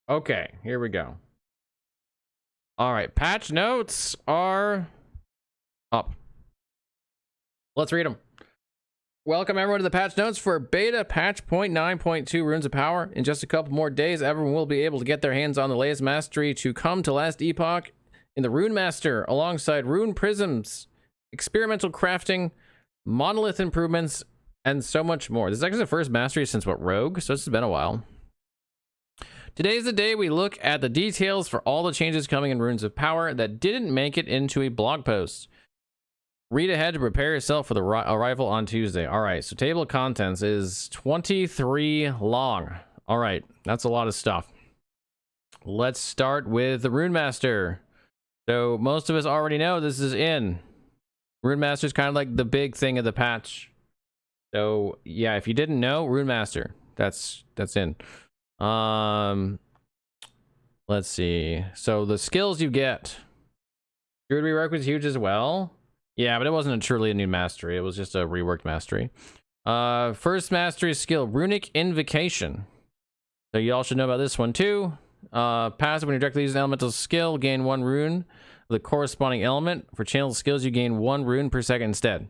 Okay, here we go. All right, patch notes are up. Let's read them. Welcome everyone to the patch notes for beta patch 0.9.2 Runes of Power. In just a couple more days, everyone will be able to get their hands on the latest mastery to come to last epoch in the Rune Master, alongside rune prisms, experimental crafting, monolith improvements, and so much more. This is actually the first mastery since what, Rogue? So this has been a while. Today's the day we look at the details for all the changes coming in Runes of Power that didn't make it into a blog post. Read ahead to prepare yourself for the arrival on Tuesday. All right, so table of contents is 23 long. All right, that's a lot of stuff. Let's start with the Rune Master. So most of us already know this is in. Rune Master is kind of like the big thing of the patch. So yeah, if you didn't know, Rune Master, that's in. Let's see. So the skills you get. Druid rework was huge as well. Yeah, but it wasn't truly a new mastery. It was just a reworked mastery. First mastery skill, Runic Invocation. So you all should know about this one too. Passive, when you directly use an elemental skill, gain 1 rune of the corresponding element. For channel skills, you gain 1 rune per second instead.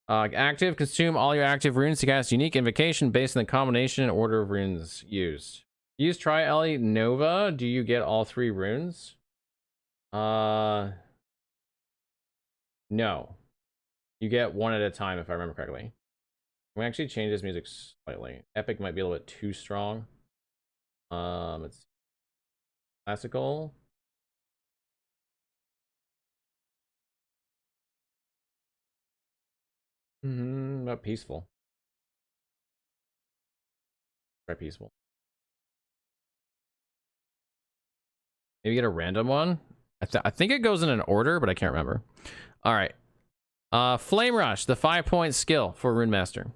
Active, consume all your active runes to cast unique invocation based on the combination and order of runes used. Use Tri-Ellie Nova. Do you get all 3 runes? No. You get 1 at a time, if I remember correctly. We actually change this music slightly. Epic might be a little bit too strong. It's classical. Not peaceful. Try peaceful. Maybe get a random one. I think it goes in an order, but I can't remember. All right. Flame Rush, the 5-point skill for Rune Master.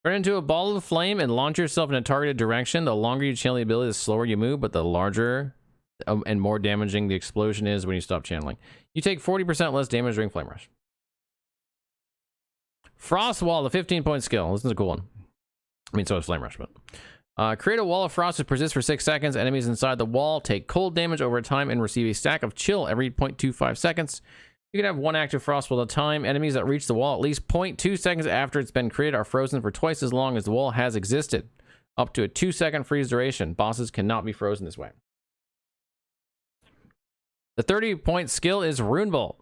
Turn into a ball of flame and launch yourself in a targeted direction. The longer you channel the ability, the slower you move, but the larger and more damaging the explosion is when you stop channeling. You take 40% less damage during Flame Rush. Frost Wall, the 15-point skill. This is a cool one. I mean, so is Flame Rush, but... create a wall of frost that persists for 6 seconds. Enemies inside the wall take cold damage over time and receive a stack of chill every 0.25 seconds. You can have 1 active frost wall at a time. Enemies that reach the wall at least 0.2 seconds after it's been created are frozen for twice as long as the wall has existed. Up to a 2-second freeze duration. Bosses cannot be frozen this way. The 30-point skill is Rune Bolt.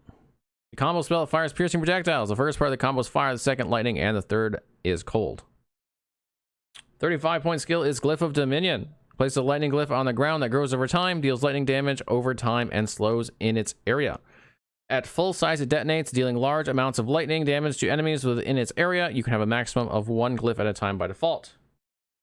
The combo spell that fires piercing projectiles. The first part of the combo is fire, the second lightning, and the third is cold. 35-point skill is Glyph of Dominion. Place a lightning glyph on the ground that grows over time, deals lightning damage over time, and slows in its area. At full size, it detonates, dealing large amounts of lightning damage to enemies within its area. You can have a maximum of 1 glyph at a time by default.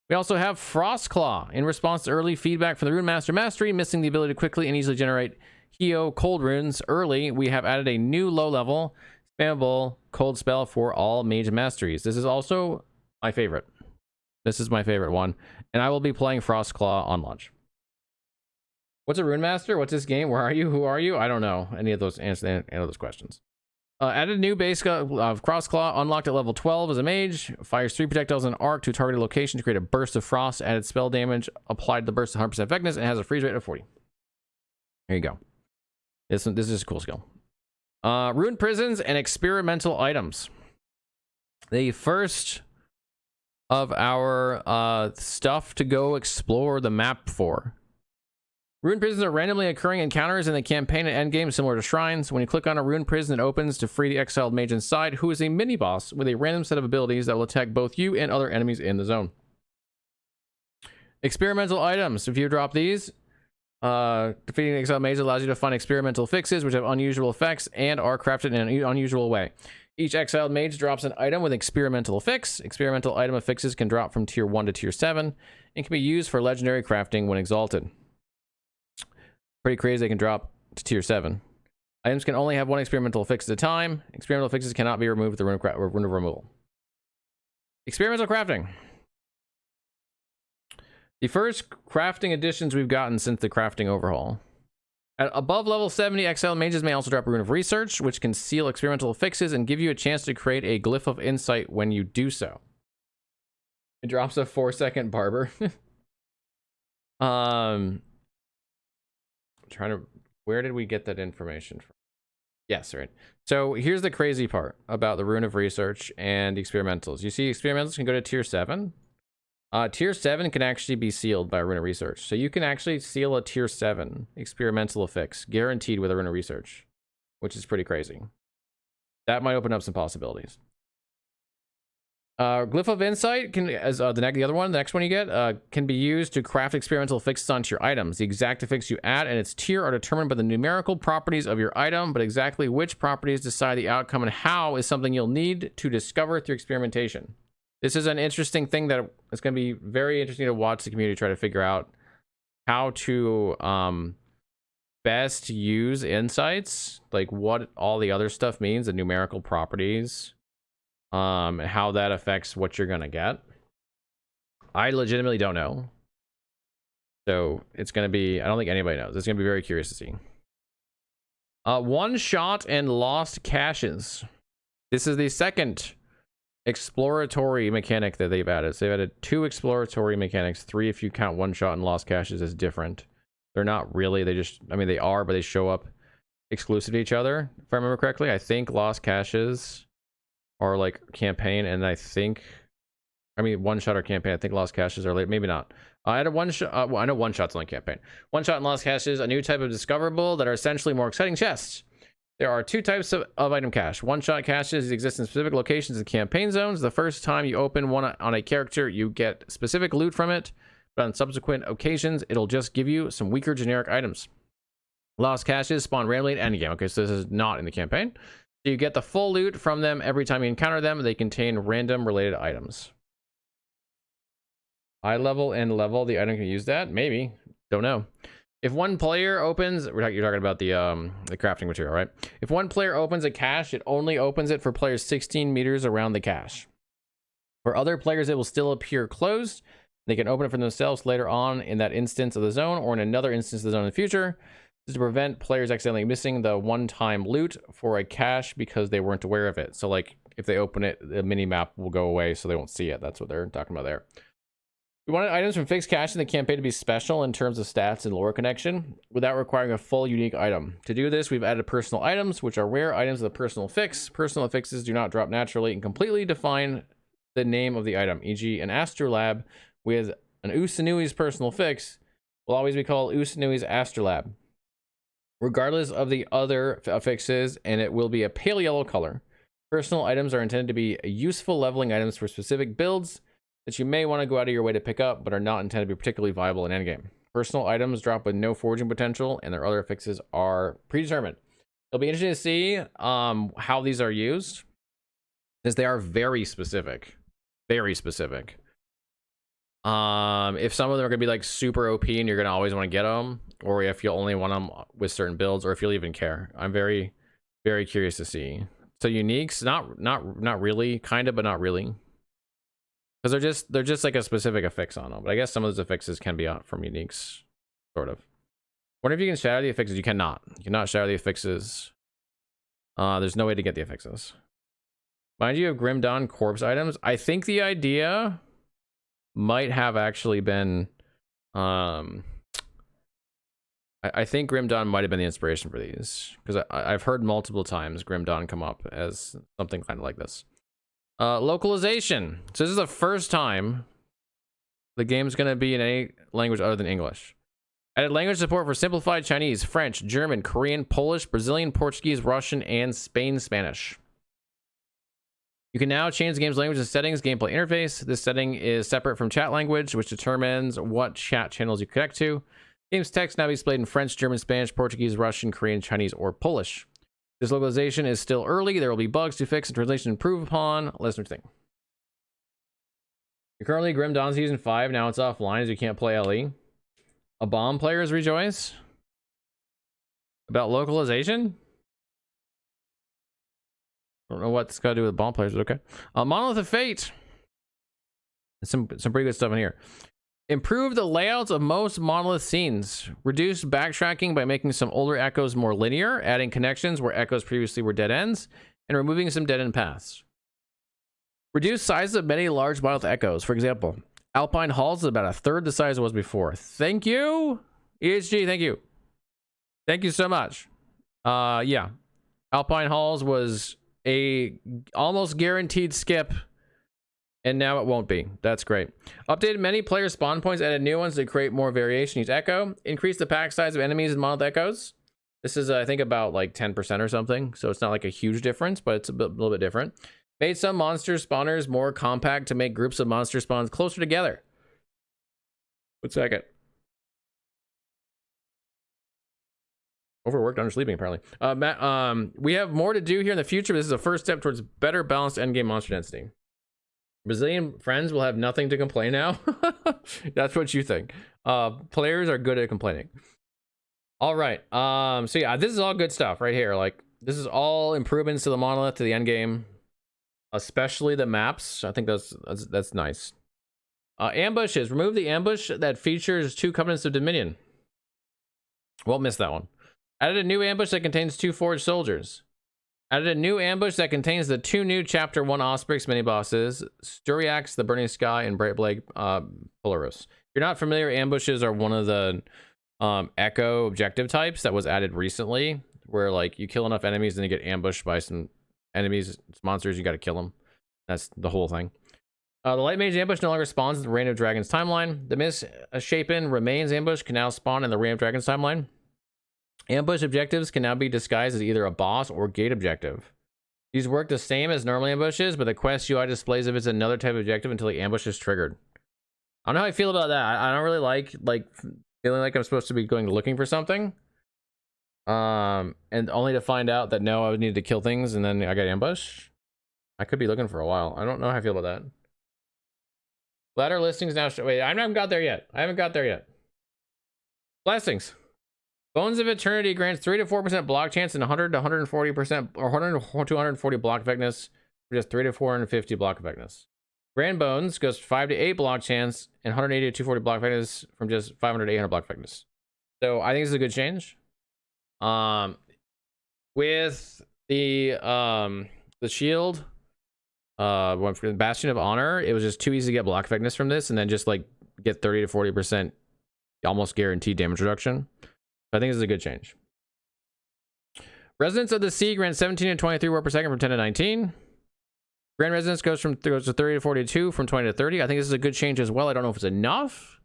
We also have Frost Claw. In response to early feedback from the Rune Master Mastery, missing the ability to quickly and easily generate Hio cold runes early, we have added a new low-level, spammable cold spell for all mage masteries. This is also my favorite. This is my favorite one, and I will be playing Frost Claw on launch. What's a Rune Master? What's this game? Where are you? Who are you? I don't know any of those answers. Any of those questions. Added new base of Cross Claw, unlocked at level 12 as a mage. Fires 3 projectiles in an arc to a targeted location to create a burst of frost. Added spell damage applied to the burst of 100% effectiveness, and has a freeze rate of 40. There you go. This is a cool skill. Rune prisons and experimental items. The first of our stuff to go explore the map for. Rune prisons are randomly occurring encounters in the campaign and endgame, similar to shrines. When you click on a rune prison, it opens to free the exiled mage inside, who is a mini-boss with a random set of abilities that will attack both you and other enemies in the zone. Experimental items. If you drop these, defeating the exiled mage allows you to find experimental fixes, which have unusual effects and are crafted in an unusual way. Each exiled mage drops an item with experimental fix. Experimental item affixes can drop from tier 1 to tier 7 and can be used for legendary crafting when exalted. Pretty crazy they can drop to tier 7. Items can only have 1 experimental fix at a time. Experimental fixes cannot be removed with the rune of removal. Experimental crafting. The first crafting additions we've gotten since the crafting overhaul. At above level 70, exiled mages may also drop a Rune of Research, which can seal experimental fixes and give you a chance to create a Glyph of Insight when you do so. It drops a 4-second barber. I'm trying to, where did we get that information from? Yes, right. So here's the crazy part about the Rune of Research and the experimentals. You see, experimentals can go to tier 7. Tier 7 can actually be sealed by Rune of Research. So you can actually seal a tier 7 experimental affix, guaranteed with a Rune of Research, which is pretty crazy. That might open up some possibilities. Glyph of Insight can, as the next one you get, can be used to craft experimental affixes onto your items. The exact affix you add and its tier are determined by the numerical properties of your item, but exactly which properties decide the outcome and how is something you'll need to discover through experimentation. This is an interesting thing that it's going to be very interesting to watch the community try to figure out how to best use insights, like what all the other stuff means, the numerical properties. How that affects what you're gonna get. I legitimately don't know. So it's gonna be, I don't think anybody knows. It's gonna be very curious to see. One shot and lost caches. This is the second exploratory mechanic that they've added. So they've added 2 exploratory mechanics, 3 if you count one shot and lost caches as different. They're not really, they just, I mean, they are, but they show up exclusive to each other, if I remember correctly. I think lost caches or like campaign, and I think, I mean, one shot or campaign. I think lost caches are late, maybe not. I had a one shot. Well, I know one shot's only campaign. One shot and lost caches, a new type of discoverable that are essentially more exciting chests. There are 2 types of item cache. One shot caches exist in specific locations in campaign zones. The first time you open one on a character, you get specific loot from it, but on subsequent occasions, it'll just give you some weaker generic items. Lost caches spawn randomly in endgame. Okay, so this is not in the campaign. You get the full loot from them every time you encounter them. They contain random related items. High level and level, the item can use that? Maybe. Don't know. If one player opens, you're talking about the crafting material, right? If one player opens a cache, it only opens it for players 16 meters around the cache. For other players, it will still appear closed. They can open it for themselves later on in that instance of the zone or in another instance of the zone in the future. This is to prevent players accidentally missing the one-time loot for a cache because they weren't aware of it. So like if they open it, the mini map will go away so they won't see it. That's what they're talking about there. We wanted items from fixed cache in the campaign to be special in terms of stats and lore connection without requiring a full unique item. To do this, we've added personal items, which are rare items with a personal affix. Personal affixes do not drop naturally and completely define the name of the item, e.g. an astrolabe with an Usanui's personal affix will always be called Usanui's astrolabe, regardless of the other affixes, and it will be a pale yellow color. Personal items are intended to be useful leveling items for specific builds that you may want to go out of your way to pick up, but are not intended to be particularly viable in endgame. Personal items drop with no forging potential, and their other affixes are predetermined. It'll be interesting to see how these are used, as they are very specific. Very specific. If some of them are gonna be like super OP and you're gonna always want to get them, or if you only want them with certain builds, or if you'll even care. I'm very, very curious to see. So uniques, not really, kind of, but not really, because they're just like a specific affix on them. But I guess some of those affixes can be out from uniques, sort of. Wonder if you can shadow the affixes. You cannot. You cannot shadow the affixes. There's no way to get the affixes. Mind you, of Grim Dawn corpse items. I think the idea might have actually been I think Grim Dawn might have been the inspiration for these, because I've heard multiple times Grim Dawn come up as something kind of like this. Localization. So this is the first time the game's going to be in any language other than English. Added language support for simplified Chinese, French, German, Korean, Polish, Brazilian, Portuguese, Russian, and Spanish. You can now change the game's language and settings, gameplay interface. This setting is separate from chat language, which determines what chat channels you connect to. Game's text now be displayed in French, German, Spanish, Portuguese, Russian, Korean, Chinese, or Polish. This localization is still early. There will be bugs to fix and translation improve upon. Let us know what you think. You're currently Grim Dawn Season 5. Now it's offline as you can't play LE. A bomb players rejoice. About localization? I don't know what it's got to do with bomb players, but okay. Monolith of Fate. Some pretty good stuff in here. Improve the layouts of most monolith scenes. Reduce backtracking by making some older echoes more linear, adding connections where echoes previously were dead ends, and removing some dead end paths. Reduce size of many large monolith echoes. For example, Alpine Halls is about a third the size it was before. Thank you, EHG. Thank you. Thank you so much. Yeah. Alpine Halls was a almost guaranteed skip, and now it won't be. That's great. Updated many player spawn points, added new ones to create more variation. Use Echo. Increase the pack size of enemies and monolith echoes. This is, I think, about like 10% or something. So it's not like a huge difference, but it's a little bit different. Made some monster spawners more compact to make groups of monster spawns closer together. 1 second. Overworked, undersleeping, apparently. Matt, we have more to do here in the future. This is a first step towards better balanced endgame monster density. Brazilian friends will have nothing to complain now. That's what you think. Players are good at complaining. All right. So yeah, this is all good stuff right here. Like, this is all improvements to the monolith, to the endgame, especially the maps. I think that's nice. Ambushes. Remove the ambush that features 2 Covenants of Dominion. Won't miss that one. Added a new ambush that contains 2 forged soldiers. Added a new ambush that contains the 2 new Chapter 1 Osprix mini-bosses, Sturiax, the Burning Sky, and Brightblade Polaris. If you're not familiar, ambushes are one of the Echo objective types that was added recently, where like you kill enough enemies and you get ambushed by some enemies, monsters, you got to kill them. That's the whole thing. The Light Mage ambush no longer spawns in the Reign of Dragons timeline. The Misshapen Remains ambush can now spawn in the Reign of Dragons timeline. Ambush objectives can now be disguised as either a boss or gate objective. These work the same as normal ambushes, but the quest UI displays if it's another type of objective until the ambush is triggered. I don't know how I feel about that. I don't really like feeling like I'm supposed to be going looking for something. And only to find out that no, I would need to kill things and then I got ambushed. I could be looking for a while. I don't know how I feel about that. Ladder listings now. Wait, I haven't got there yet. Blessings. Bones of Eternity grants 3 to 4% block chance and 100 to 140% or 100 to 240 block effectiveness for just 3 to 450 block effectiveness. Grand Bones goes 5 to 8 block chance and 180 to 240 block effectiveness from just 500 to 800 block effectiveness. So I think this is a good change. With the shield, for the Bastion of Honor, it was just too easy to get block effectiveness from this, and then just like get 30 to 40% almost guaranteed damage reduction. I think this is a good change. Resonance of the Sea grants 17 to 23 warp per second from 10 to 19. Grand Resonance goes to 30 to 42 from 20 to 30. I think this is a good change as well. I don't know if it's enough,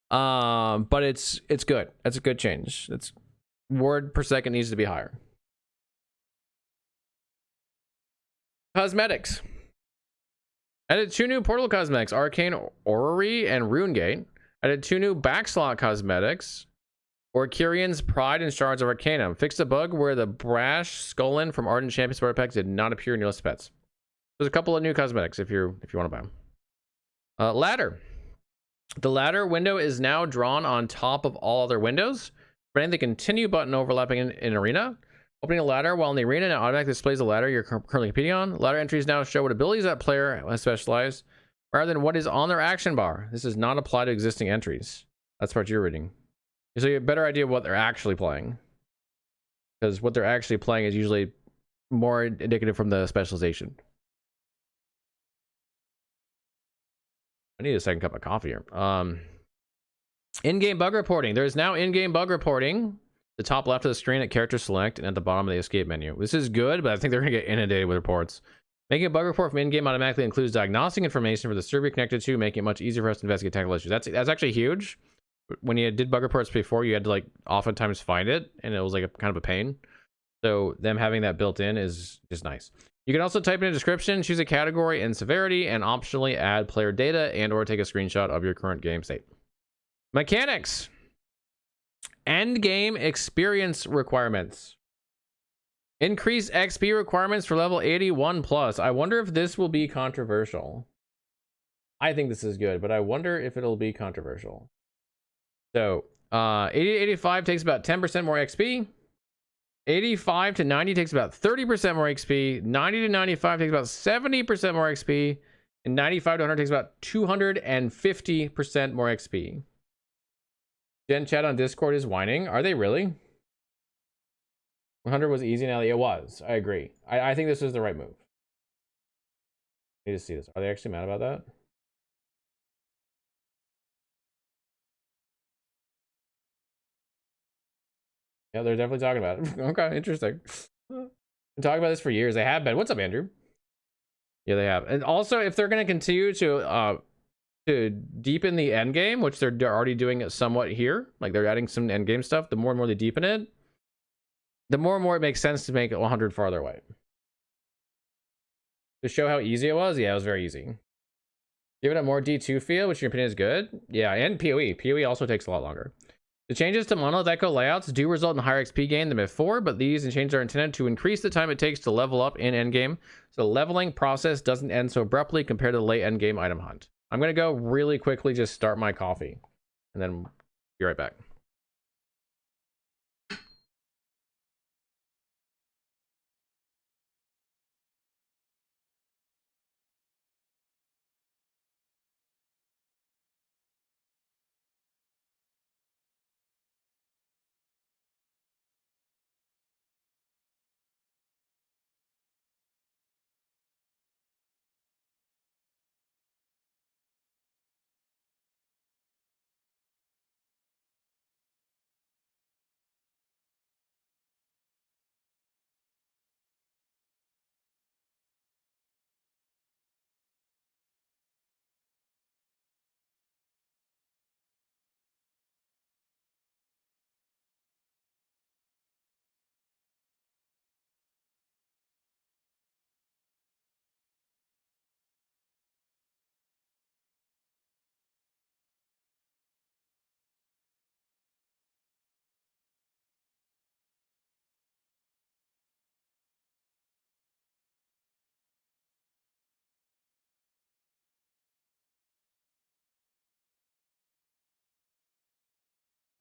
but it's good. That's a good change. It's ward per second needs to be higher. Cosmetics. Added 2 new portal cosmetics, Arcane Orrery and Rune Gate. Added 2 new backslot cosmetics, Orkirian's Pride and Shards of Arcanum. Fixed a bug where the Brash Skullin from Ardent Champion Sport Packs did not appear in your list of pets. There's a couple of new cosmetics if you want to buy them. Ladder. The ladder window is now drawn on top of all other windows, preventing the continue button overlapping in arena. Opening a ladder while in the arena now automatically displays the ladder you're currently competing on. Ladder entries now show what abilities that player has specialized, rather than what is on their action bar. This does not apply to existing entries. That's part you're reading. So you have a better idea of what they're actually playing, because what they're actually playing is usually more indicative from the specialization. I need a second cup of coffee here. In-game bug reporting. There is now in-game bug reporting. The top left of the screen at character select and at the bottom of the escape menu. This is good, but I think they're going to get inundated with reports. Making a bug report from in-game automatically includes diagnostic information for the server you're connected to, making it much easier for us to investigate technical issues. That's actually huge. When you did bug reports before, you had to like oftentimes find it, and it was like kind of a pain. So them having that built in is just nice. You can also type in a description, choose a category and severity, and optionally add player data and or take a screenshot of your current game state. Mechanics. End game experience requirements. Increase XP requirements for level 81 plus. I wonder if this will be controversial. I think this is good, but I wonder if it'll be controversial. So 80 to 85 takes about 10% more XP. 85 to 90 takes about 30% more XP. 90 to 95 takes about 70% more XP. And 95 to 100 takes about 250% more XP. Gen chat on Discord is whining. Are they really? 100 was easy, now it was. I agree. I think this is the right move. I need to see this. Are they actually mad about that? Yeah, they're definitely talking about it. Okay, interesting. Been talking about this for years. They have been. What's up, Andrew? Yeah, they have. And also, if they're going to continue to deepen the end game, which they're already doing it somewhat here, like they're adding some end game stuff, the more and more they deepen it, the more and more it makes sense to make it 100 farther away. To show how easy it was, yeah, it was very easy. Give it a more D2 feel, which in your opinion is good. Yeah, and PoE. PoE also takes a lot longer. The changes to Monolith Echo layouts do result in higher XP gain than before, but these changes are intended to increase the time it takes to level up in endgame, so the leveling process doesn't end so abruptly compared to the late endgame item hunt. I'm going to go really quickly just start my coffee, and then be right back.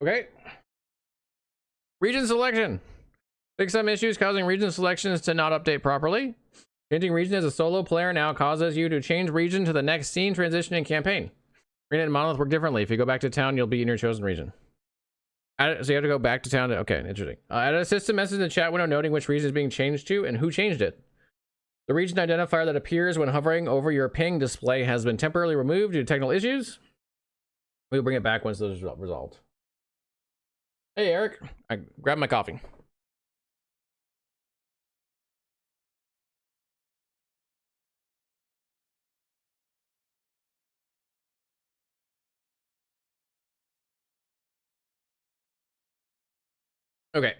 Okay. Region selection. Fix some issues causing region selections to not update properly. Changing region as a solo player now causes you to change region to the next scene, transition, and campaign. Arena and Monolith work differently. If you go back to town, you'll be in your chosen region. So you have to go back to town. Okay, interesting. Add a system message in the chat window noting which region is being changed to and who changed it. The region identifier that appears when hovering over your ping display has been temporarily removed due to technical issues. We'll bring it back once those are resolved. Hey, Eric. I grabbed my coffee. Okay.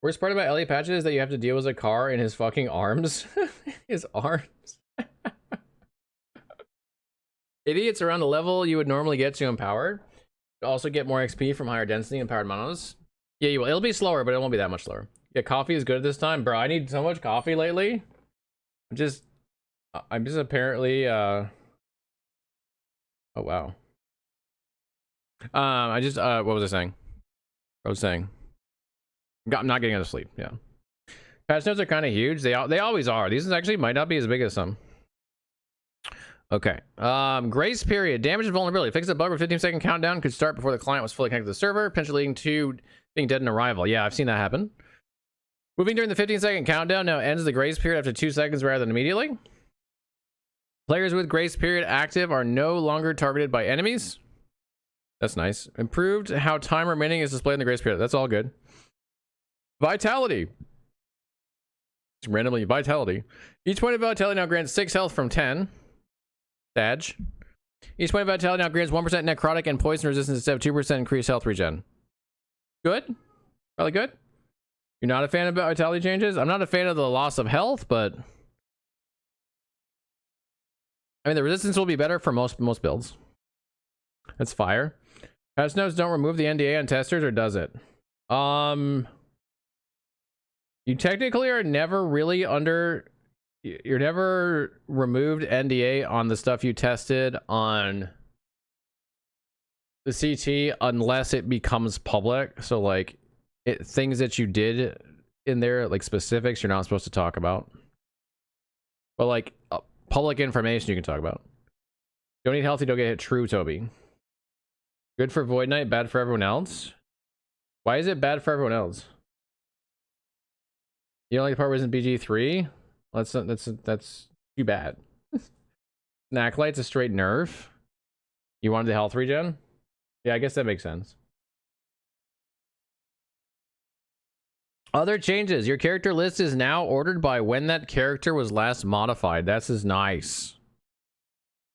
Worst part about Elliot Patches is that you have to deal with a car in his fucking arms. His arms. Idiots around the level you would normally get to empowered. You also get more XP from higher density and powered monos. Yeah, you will. It'll be slower, but it won't be that much slower. Yeah, coffee is good this time. Bro, I need so much coffee lately. I'm just apparently oh wow. What was I saying? I'm not getting out of sleep. Yeah. Patch notes are kind of huge. They always are. These actually might not be as big as some. Okay. Grace period. Damage and vulnerability. Fix a bug with 15-second countdown could start before the client was fully connected to the server, potentially leading to being dead in arrival. Yeah, I've seen that happen. Moving during the 15-second countdown now ends the grace period after 2 seconds rather than immediately. Players with grace period active are no longer targeted by enemies. That's nice. Improved how time remaining is displayed in the grace period. That's all good. Vitality. It's randomly vitality. Each point of vitality now grants 6 health from 10. Badge. Each point of vitality now grants 1% necrotic and poison resistance instead of 2% increased health regen. Good? Probably good? You're not a fan of vitality changes? I'm not a fan of the loss of health, but I mean the resistance will be better for most builds. That's fire. Patch notes don't remove the NDA on testers, or does it? You technically are never really you're never removed NDA on the stuff you tested on the CT unless it becomes public. So like things that you did in there, like specifics you're not supposed to talk about. But like public information you can talk about. Don't need healthy, don't get hit. True, Toby. Good for Void Knight, bad for everyone else. Why is it bad for everyone else? You don't like the part where it's in BG3? That's too bad. Snacklight's a straight nerf. You wanted the health regen? Yeah, I guess that makes sense. Other changes. Your character list is now ordered by when that character was last modified. That's just nice.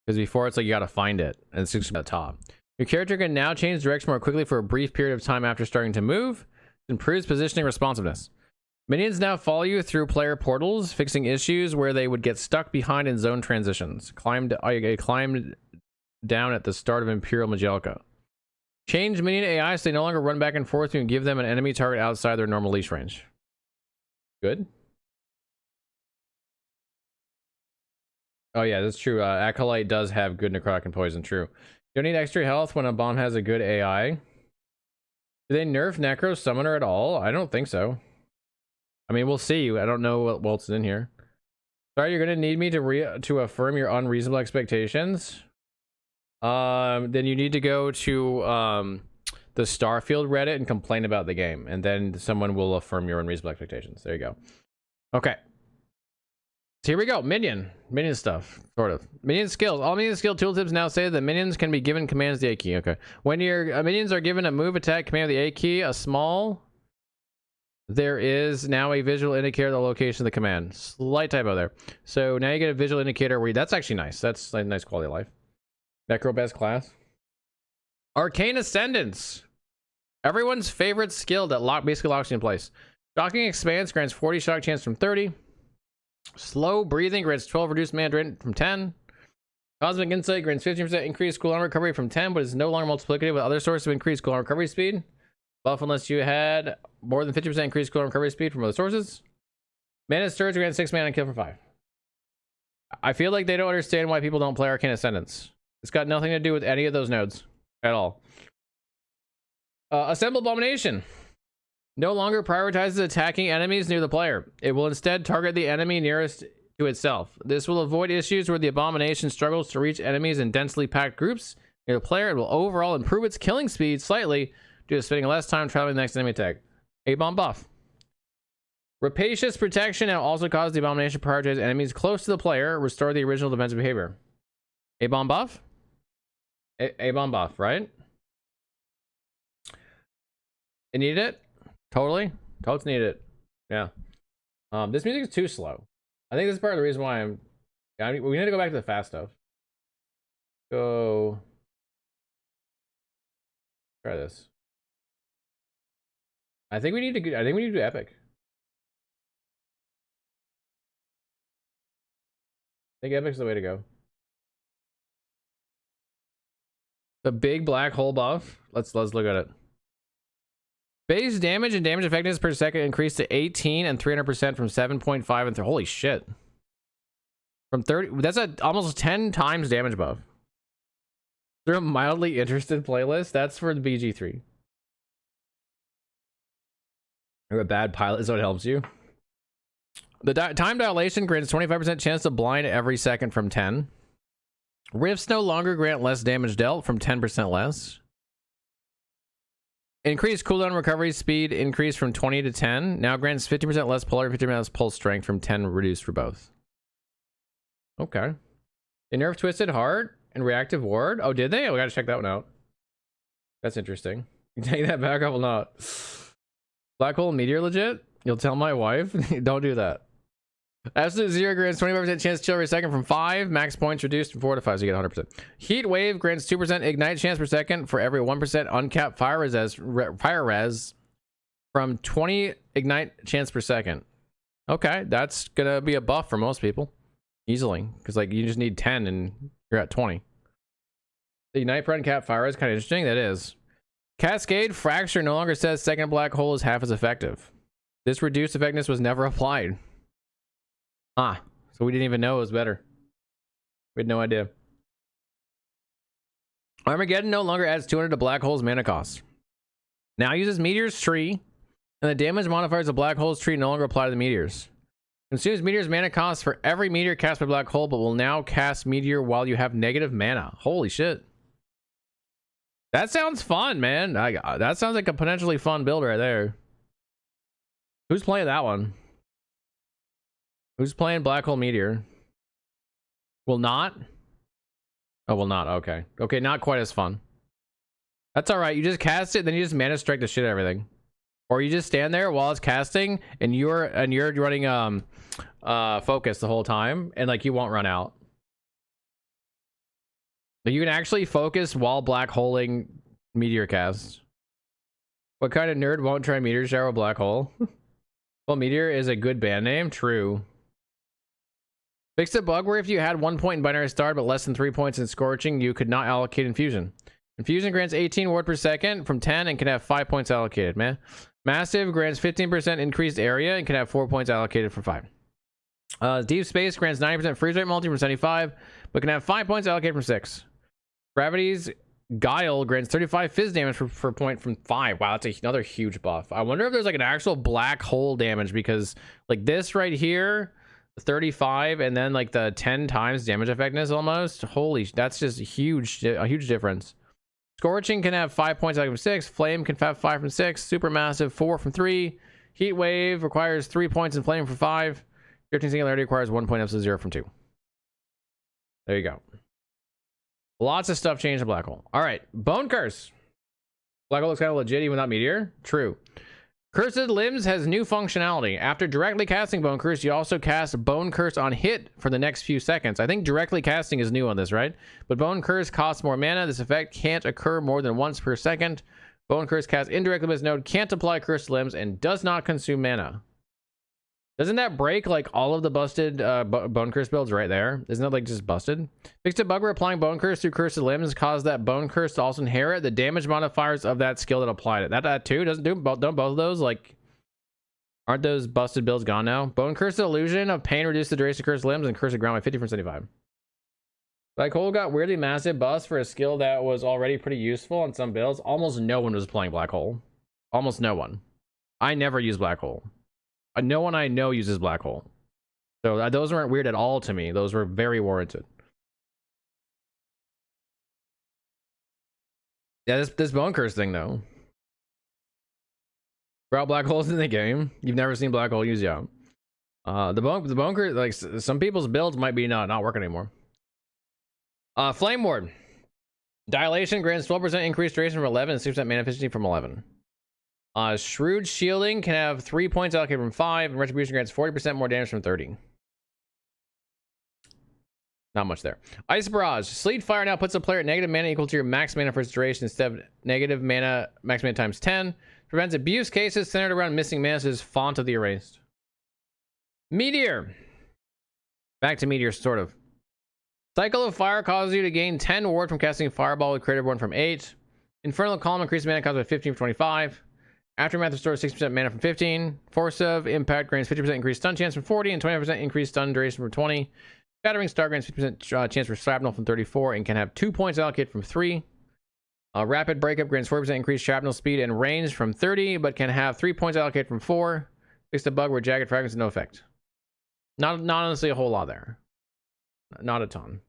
Because before it's like you gotta find it. And it's just at the top. Your character can now change direction more quickly for a brief period of time after starting to move. It improves positioning responsiveness. Minions now follow you through player portals, fixing issues where they would get stuck behind in zone transitions. Climbed down at the start of Imperial Majelica. Change minion AI so they no longer run back and forth and give them an enemy target outside their normal leash range. Good. Oh yeah, that's true. Acolyte does have good necrotic and poison, true. You don't need extra health when a bomb has a good AI. Do they nerf Necro Summoner at all? I don't think so. I mean, we'll see. I don't know what else is in here. Sorry, you're gonna need me to affirm your unreasonable expectations. Then you need to go to the Starfield Reddit and complain about the game, and then someone will affirm your unreasonable expectations. There you go. Okay. So here we go. Minion stuff, sort of. Minion skills. All minion skill tooltips now say that minions can be given commands the A key. Okay. When your minions are given a move, attack, command of the A key, there is now a visual indicator of the location of the command. Slight typo there. So now you get a visual indicator where that's actually nice. That's a nice quality of life. Necro best class. Arcane Ascendance. Everyone's favorite skill that basically locks you in place. Shocking Expanse grants 40 shock chance from 30. Slow Breathing grants 12 reduced mana drain from 10. Cosmic Insight grants 15% increased cooldown recovery from 10, but is no longer multiplicative with other sources of increased cooldown recovery speed. Buff unless you had more than 50% increased cooldown recovery speed from other sources. Mana Sturge grants 6 mana and kill from 5. I feel like they don't understand why people don't play Arcane Ascendance. It's got nothing to do with any of those nodes at all. Assemble Abomination no longer prioritizes attacking enemies near the player. It will instead target the enemy nearest to itself. This will avoid issues where the Abomination struggles to reach enemies in densely packed groups near the player. It will overall improve its killing speed slightly due to spending less time traveling the next enemy attack. A-bomb buff. Rapacious Protection now also causes the Abomination to prioritize enemies close to the player, restore the original defensive behavior. A-bomb buff? A-bomb buff, right? It needed it? Totally. Totes need it. Yeah. This music is too slow. I think this is part of the reason why we need to go back to the fast stuff. Go. Try this. I think we need to do Epic. I think Epic's the way to go. The big black hole buff. Let's look at it. Base damage and damage effectiveness per second increased to 18 and 300% from 7.5 and holy shit. From 30, that's almost 10 times damage buff. They're a mildly interested playlist. That's for the BG3. Or a bad pilot is what helps you. The time dilation grants 25% chance to blind every second from 10. Rifts no longer grant less damage dealt from 10% less. Increased cooldown recovery speed increased from 20 to 10. Now grants 50% less polar, 50% less pulse strength from 10 reduced for both. Okay. They nerfed Twisted Heart and Reactive Ward. Oh, did they? Oh, we gotta check that one out. That's interesting. You take that back, I will not. Black Hole Meteor legit? You'll tell my wife? Don't do that. Absolute Zero grants 25% chance to chill every second from 5. Max points reduced from 4 to 5, so you get 100%. Heat Wave grants 2% ignite chance per second for every 1% uncapped fire res from 20 ignite chance per second. Okay, that's gonna be a buff for most people. Easily. Because like you just need 10 and you're at 20. The ignite per uncapped fire is kind of interesting. That is. Cascade Fracture no longer says second black hole is half as effective. This reduced effectiveness was never applied. Ah, so we didn't even know it was better. We had no idea. Armageddon no longer adds 200 to black hole's mana cost. Now uses Meteor's Tree, and the damage modifiers of black hole's tree no longer apply to the meteors. Consumes Meteor's mana cost for every meteor cast by black hole, but will now cast Meteor while you have negative mana. Holy shit. That sounds fun, man. That sounds like a potentially fun build right there. Who's playing that one? Who's playing Black Hole Meteor? Will not? Oh, will not. Okay. Okay, not quite as fun. That's all right. You just cast it, then you just mana strike the shit out of everything, or you just stand there while it's casting, and you're running focus the whole time, and like you won't run out. But you can actually focus while black holing meteor cast. What kind of nerd won't try meteor shower with black hole? Well, meteor is a good band name. True. Fixed a bug where if you had 1 point in binary star but less than 3 points in scorching, you could not allocate infusion. Infusion grants 18 ward per second from 10 and can have 5 points allocated, man. Massive grants 15% increased area and can have 4 points allocated for 5. Deep space grants 90% freeze rate multi from 75, but can have 5 points allocated from 6. Gravity's Guile grants 35 fizz damage per point from 5. Wow, that's another huge buff. I wonder if there's like an actual black hole damage, because like this right here, 35, and then like the 10 times damage effectiveness almost. Holy, that's just a huge difference. Scorching can have 5 points out from 6. Flame can have 5 from 6. Supermassive 4 from 3. Heat wave requires 3 points in flame from 5. Drifting singularity requires 1 point up to 0 from 2. There you go. Lots of stuff changed in black hole. All right, bone curse. Black hole looks kind of legit even without meteor. True. Cursed Limbs has new functionality. After directly casting Bone Curse, you also cast Bone Curse on hit for the next few seconds. I think directly casting is new on this, right? But Bone Curse costs more mana. This effect can't occur more than once per second. Bone Curse cast indirectly with this node, can't apply Cursed Limbs, and does not consume mana. Doesn't that break like all of the busted Bone Curse builds right there? Isn't that like just busted? Fixed a bug where applying Bone Curse through Cursed Limbs caused that Bone Curse to also inherit the damage modifiers of that skill that applied it. That too don't both of those, like, aren't those busted builds gone now? Bone Curse illusion of pain reduced the duration of Cursed Limbs and Cursed Ground by 50 from 75. Black Hole got weirdly massive buffs for a skill that was already pretty useful on some builds. Almost no one was playing Black Hole. Almost no one. I never use Black Hole. No one I know uses Black Hole. So those weren't weird at all to me. Those were very warranted. Yeah, this Bone Curse thing though. Brought Black Holes in the game. You've never seen Black Hole use, yeah. The bone Curse, like some people's builds might be not working anymore. Flame Ward. Dilation grants 12% increased duration from 11 and 6% mana efficiency from 11. Shrewd Shielding can have 3 points allocated from 5, and Retribution grants 40% more damage from 30. Not much there. Ice Barrage. Sleet Fire now puts a player at negative mana equal to your max mana for its duration instead of negative mana, max mana times 10. Prevents abuse cases centered around missing mana, says Font of the Erased. Meteor. Back to Meteor, sort of. Cycle of Fire causes you to gain 10 ward from casting Fireball with Creative Ward from 8. Infernal Column increases mana cost by 15 from 25. Aftermath restores 60% mana from 15. Force of Impact grants 50% increased stun chance from 40 and 20% increased stun duration from 20. Shattering Star grants 50% chance for shrapnel from 34 and can have 2 points allocated from 3. Rapid Breakup grants 40% increased shrapnel speed and range from 30, but can have 3 points allocated from 4. Fixed a bug where Jagged Fragments has no effect. Not honestly a whole lot there. Not a ton.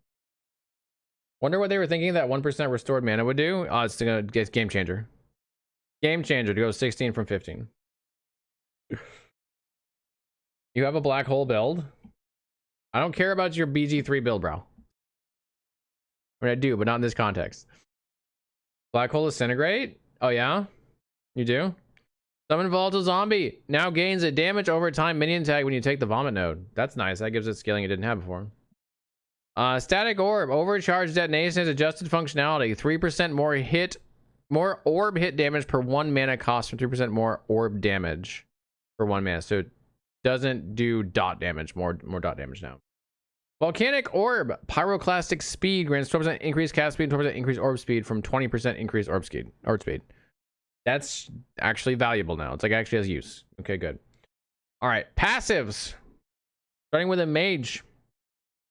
Wonder what they were thinking that 1% restored mana would do. It's gonna get Game Changer. Game Changer to go 16 from 15. You have a Black Hole build. I don't care about your BG3 build, bro. I mean, I do, but not in this context. Black Hole Disintegrate? Oh, yeah? You do? Summon Volatile Zombie. Now gains a damage over time minion tag when you take the Vomit node. That's nice. That gives it scaling it didn't have before. Static Orb. Overcharged detonation has adjusted functionality. 3% more orb hit damage per 1 mana cost from 3% more orb damage for 1 mana. So it doesn't do dot damage, more dot damage now. Volcanic Orb. Pyroclastic Speed grants 12% increased cast speed and 12% increased orb speed from 20% increased orb speed. That's actually valuable now. It's like actually has use. Okay, good. All right, passives. Starting with a Mage.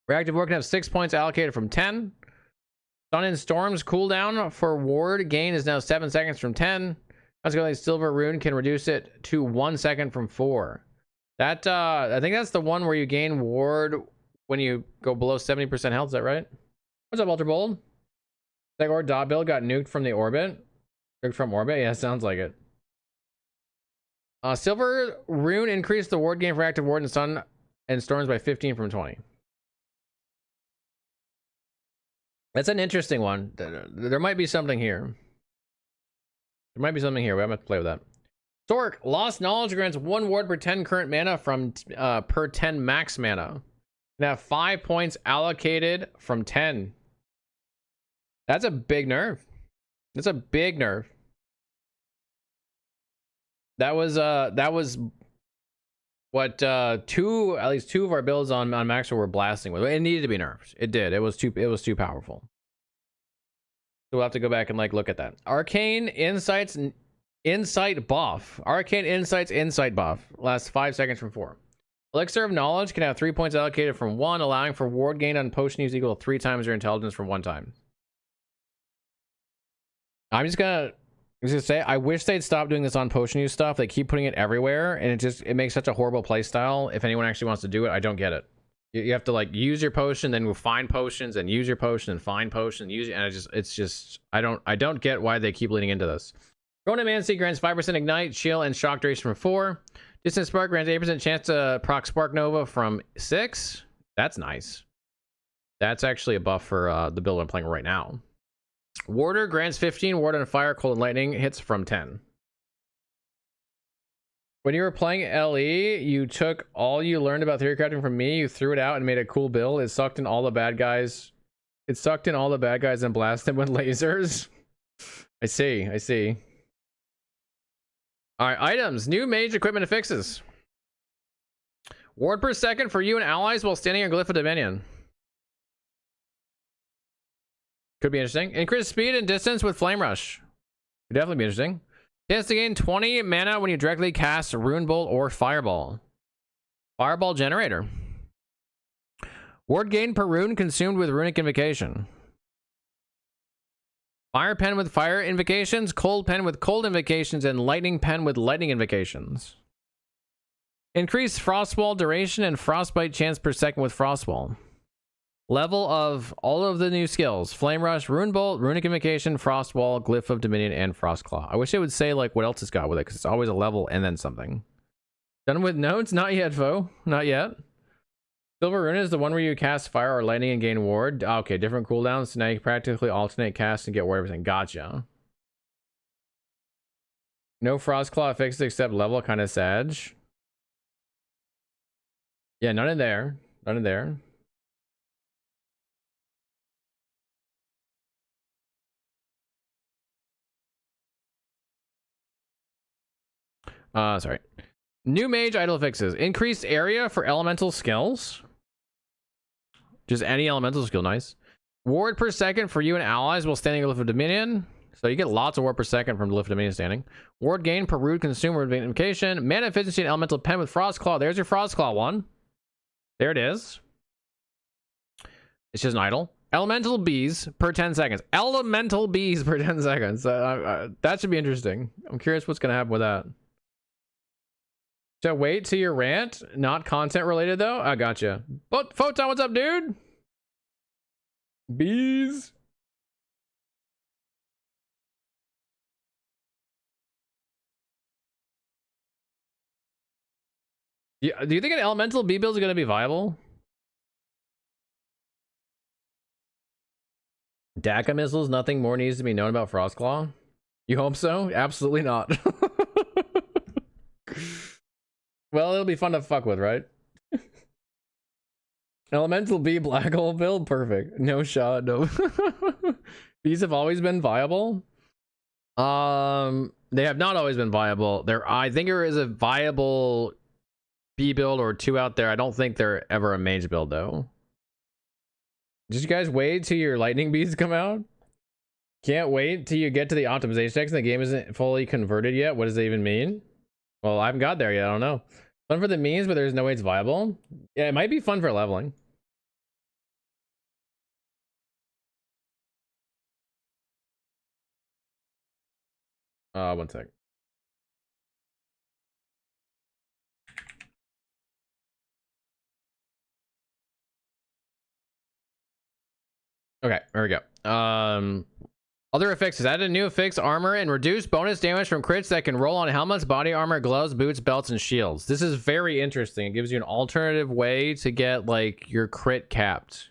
Reactive Ward can have 6 points allocated from 10. Sun and Storm's cooldown for ward gain is now 7 seconds from 10. Consequently, Silver Rune can reduce it to 1 second from 4. That I think that's the one where you gain ward when you go below 70% health. Is that right? What's up, Ultra Bold? That or dot build got nuked from the orbit. Nuked from orbit? Yeah, sounds like it. Silver Rune increased the ward gain for active ward and Sun and Storms by 15 from 20. That's an interesting one. There might be something here. There might be something here. We have to play with that. Stork, lost knowledge grants 1 ward per 10 current mana from per 10 max mana. And have 5 points allocated from 10. That's a big nerf. That's a big nerf. That was what at least two of our builds on Maxwell were blasting with. It needed to be nerfed. It did. It was too powerful. So we'll have to go back and like look at that. Arcane Insights Insight buff. Arcane Insights Insight buff. Lasts 5 seconds from 4. Elixir of Knowledge can have 3 points allocated from 1, allowing for ward gain on potion use equal to 3 times your intelligence from 1 time. I'm just gonna say, I wish they'd stop doing this on potion use stuff. They keep putting it everywhere, and it makes such a horrible playstyle. If anyone actually wants to do it, I don't get it. You have to like use your potion, then find potions, and use your potion, and find potion, and I don't get why they keep leading into this. Chronomancy grants 5% ignite, chill, and shock duration from 4. Distant Spark grants 8% chance to proc Spark Nova from 6. That's nice. That's actually a buff for the build I'm playing right now. Warder grants 15 ward on fire, cold, and lightning hits from 10. When you were playing LE, you took all you learned about theory crafting from me, you threw it out and made a cool build. It sucked in all the bad guys. And blasted them with lasers. I see. All right, items. New mage equipment and fixes. Ward per second for you and allies while standing on Glyph of Dominion. Could be interesting. Increase speed and distance with Flame Rush. Could definitely be interesting. Chance to gain 20 mana when you directly cast Rune Bolt or Fireball. Fireball Generator. Ward gain per rune consumed with Runic Invocation. Fire Pen with Fire Invocations, Cold Pen with Cold Invocations, and Lightning Pen with Lightning Invocations. Increase Frostwall duration and Frostbite chance per second with Frostwall. Level of all of the new skills: Flame Rush, Rune Bolt, Runic Invocation, Frostwall, Glyph of Dominion, and Frostclaw. I wish it would say like what else it's got with it, because it's always a level and then something. Done with notes? Not yet, foe. Not yet. Silver Rune is the one where you cast fire or lightning and gain ward. Okay, different cooldowns. So now you can practically alternate cast and get ward everything. Gotcha. No Frostclaw fixed except level. Kind of sad. Yeah, none in there. None in there. Sorry. New mage idle fixes. Increased area for elemental skills. Just any elemental skill, nice. Ward per second for you and allies while standing in Glyph of Dominion. So you get lots of ward per second from Glyph of Dominion standing. Ward gain per rune consumer invocation. Mana efficiency and elemental pen with Frostclaw. There's your Frostclaw one. There it is. It's just an idle. Elemental bees per 10 seconds. Elemental bees per 10 seconds. That should be interesting. I'm curious what's going to happen with that. So wait till your rant, not content related though. I gotcha. But Photon, what's up, dude? Bees. Yeah, do you think an elemental bee build is going to be viable? DACA missiles, nothing more needs to be known about Frostclaw? You hope so? Absolutely not. Well, it'll be fun to fuck with, right? Elemental bee black hole build, perfect. No shot, no. Bees have always been viable. They have not always been viable. I think there is a viable bee build or two out there. I don't think they're ever a mage build though. Did you guys wait till your lightning bees come out? Can't wait till you get to the optimization text and the game isn't fully converted yet. What does that even mean? Well, I haven't got there yet. I don't know. Fun for the memes, but there's no way it's viable. Yeah, it might be fun for leveling. One sec. Okay, there we go. Other affixes. Added a new affix, armor, and reduced bonus damage from crits that can roll on helmets, body armor, gloves, boots, belts, and shields. This is very interesting. It gives you an alternative way to get like your crit capped.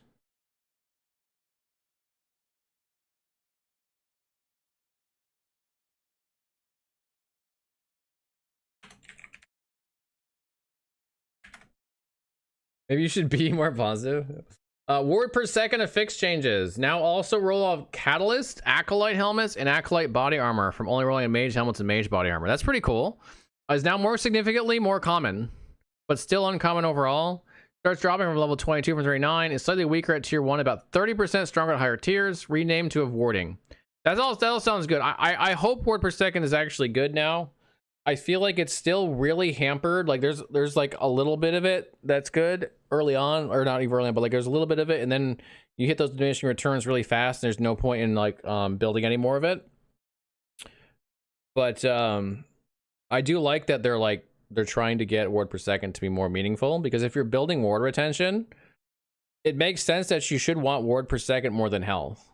Maybe you should be more positive. Ward per second affix changes. Now also roll off Catalyst, Acolyte helmets, and Acolyte body armor from only rolling on Mage helmets and Mage body armor. That's pretty cool. Is now more significantly more common, but still uncommon overall. Starts dropping from level 22 from 39. Is slightly weaker at tier 1, about 30% stronger at higher tiers. Renamed to warding. That all sounds good. I hope ward per second is actually good now. I feel like it's still really hampered. Like there's like a little bit of it that's good early on, or not even early on, but like there's a little bit of it, and then you hit those diminishing returns really fast. And there's no point in like building any more of it. But I do like that they're trying to get ward per second to be more meaningful, because if you're building ward retention, it makes sense that you should want ward per second more than health.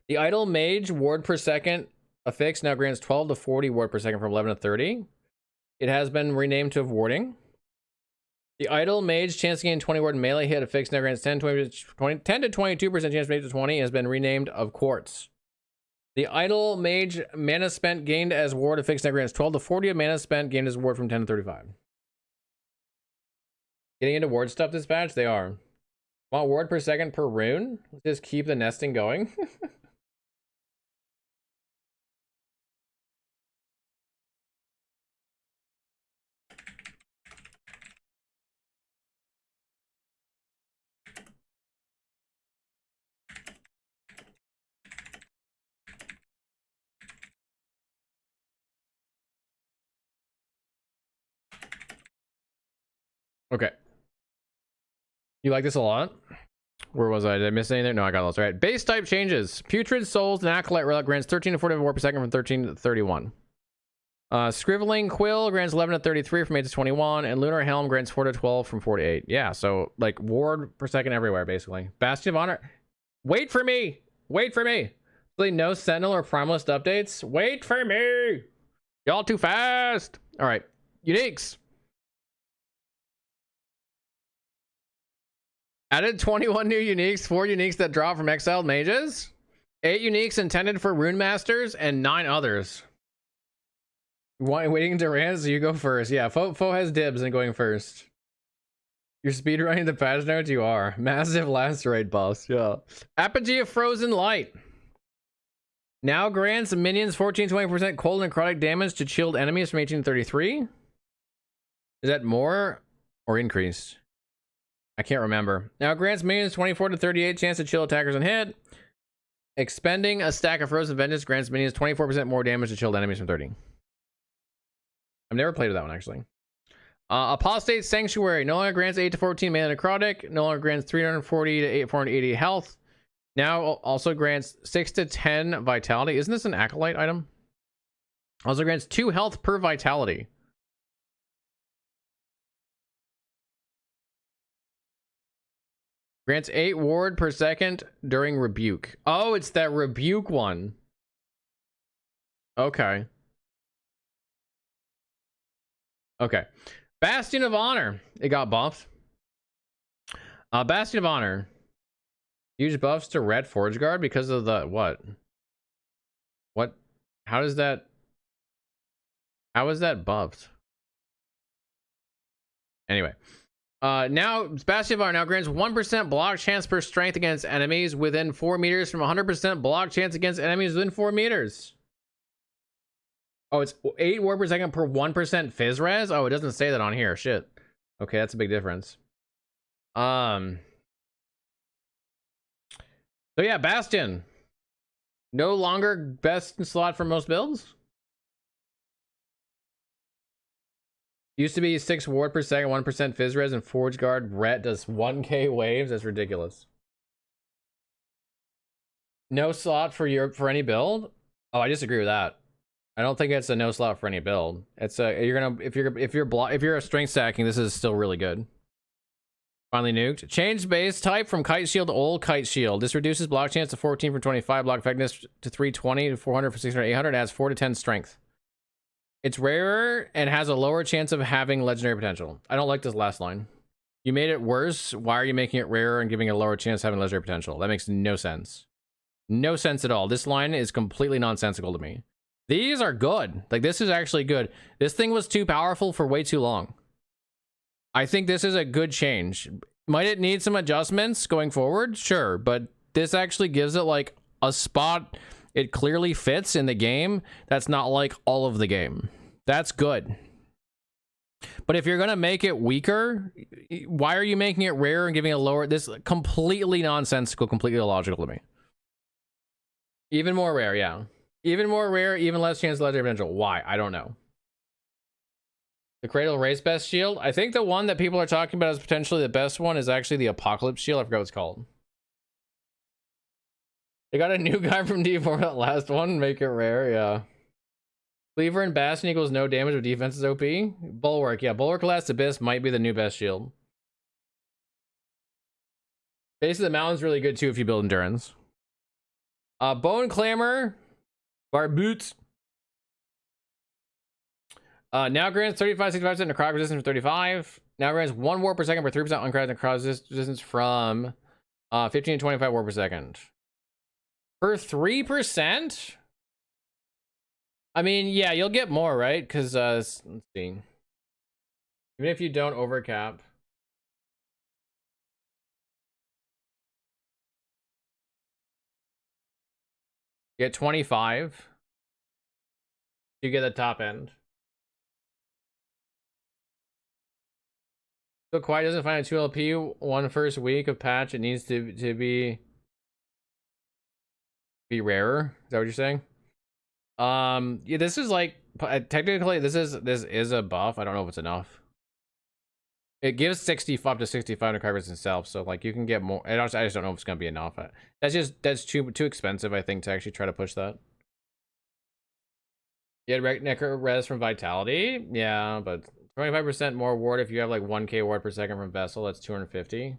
The idle mage ward per second affix now grants 12 to 40 ward per second from 11 to 30. It has been renamed to warding. The idle mage chance to gain 20 ward melee hit affix now grants 10 to 22% chance to make it to 20 has been renamed of quartz. The idle mage mana spent gained as ward affix now grants 12 to 40 of mana spent gained as ward from 10 to 35. Getting into ward stuff this batch? They are. Want ward per second per rune? Let's just keep the nesting going. Okay. You like this a lot? Where was I? Did I miss anything? No, I got those. All right. Base type changes. Putrid Souls and Acolyte Relic grants 13 to 40 ward per second from 13 to 31. Scribbling Quill grants 11 to 33 from 8 to 21. And Lunar Helm grants 4 to 12 from 4 to 8. Yeah, so like ward per second everywhere, basically. Bastion of Honor. Wait for me. Wait for me. Really, no Sentinel or Primalist updates. Wait for me. Y'all too fast. All right. Uniques. Added 21 new uniques, 4 uniques that drop from exiled mages, 8 uniques intended for rune masters, and 9 others. Waiting to rant, so you go first. Yeah, Fo has dibs in going first. You're speedrunning the patch notes? You are. Massive lacerate buffs, yeah. Apogee of Frozen Light. Now grants minions 14-20% cold and necrotic damage to chilled enemies from 1833. Is that more or increased? I can't remember. Now grants minions 24 to 38 chance to chill attackers on hit. Expending a stack of Frozen Vengeance grants minions 24% more damage to chilled enemies from 30. I've never played with that one, actually. Apostate Sanctuary no longer grants 8 to 14 mana necrotic. No longer grants 340 to 480 health. Now also grants 6 to 10 vitality. Isn't this an Acolyte item? Also grants 2 health per vitality. Grants 8 ward per second during rebuke. Oh, it's that rebuke one. Okay. Okay. Bastion of Honor. It got buffed. Bastion of Honor. Huge buffs to Red Forge Guard because of the what? What? How does that? How is that buffed? Anyway. Now Bastion of Honor now grants 1% block chance per strength against enemies within 4 meters from 100% block chance against enemies within 4 meters. Oh, it's 8 ward per second per 1% fizz res. Oh, it doesn't say that on here. Shit. Okay, that's a big difference. So yeah, Bastion. No longer best slot for most builds. Used to be 6 ward per second, 1% fizz res, and Forge Guard. Rhett does 1k waves. That's ridiculous. No slot for any build. Oh, I disagree with that. I don't think it's a no slot for any build. It's a if you're a strength stacking, this is still really good. Finally nuked. Change base type from Kite Shield to Old Kite Shield. This reduces block chance to 14 from 25, block effectiveness to 320 to 400 from 600 800. Adds 4 to 10 strength. It's rarer and has a lower chance of having legendary potential. I don't like this last line. You made it worse. Why are you making it rarer and giving it a lower chance of having legendary potential? That makes no sense. No sense at all. This line is completely nonsensical to me. These are good. Like, this is actually good. This thing was too powerful for way too long. I think this is a good change. Might it need some adjustments going forward? Sure, but this actually gives it like a spot it clearly fits in the game that's not like all of the game. That's good. But if you're gonna make it weaker, why are you making it rare and giving it lower? This is completely nonsensical, completely illogical to me. Even more rare, yeah. Even more rare, even less chance of legendary potential. Why? I don't know. The Cradle Race best shield? I think the one that people are talking about as potentially the best one is actually the Apocalypse shield. I forgot what it's called. They got a new guy from D4 that last one, make it rare, yeah. Cleaver and Bastion equals no damage with defense is OP. Bulwark, yeah, Bulwark Last Abyss might be the new best shield. Base of the Mountain's really good too if you build Endurance. Bone Clamor, Barboots. Now grants 35-65% necrotic resistance for 35. Now grants 1 warp per second for 3% uncrafted necrotic resistance from 15 to 25 warp per second. For 3%? I mean, yeah, you'll get more, right? Because, let's see. Even if you don't overcap. You get 25. You get the top end. So Quiet doesn't find a 2 LP one first week of patch. It needs to be rarer. Is that what you're saying? Yeah, this is like technically this is a buff. I don't know if it's enough. It gives 65 to 65 to covers itself, so like you can get more. I just don't know if it's gonna be enough. That's too expensive, I think, to actually try to push that. You had Necker res from Vitality, yeah, but 25% more ward if you have like 1k ward per second from Vessel. That's 250.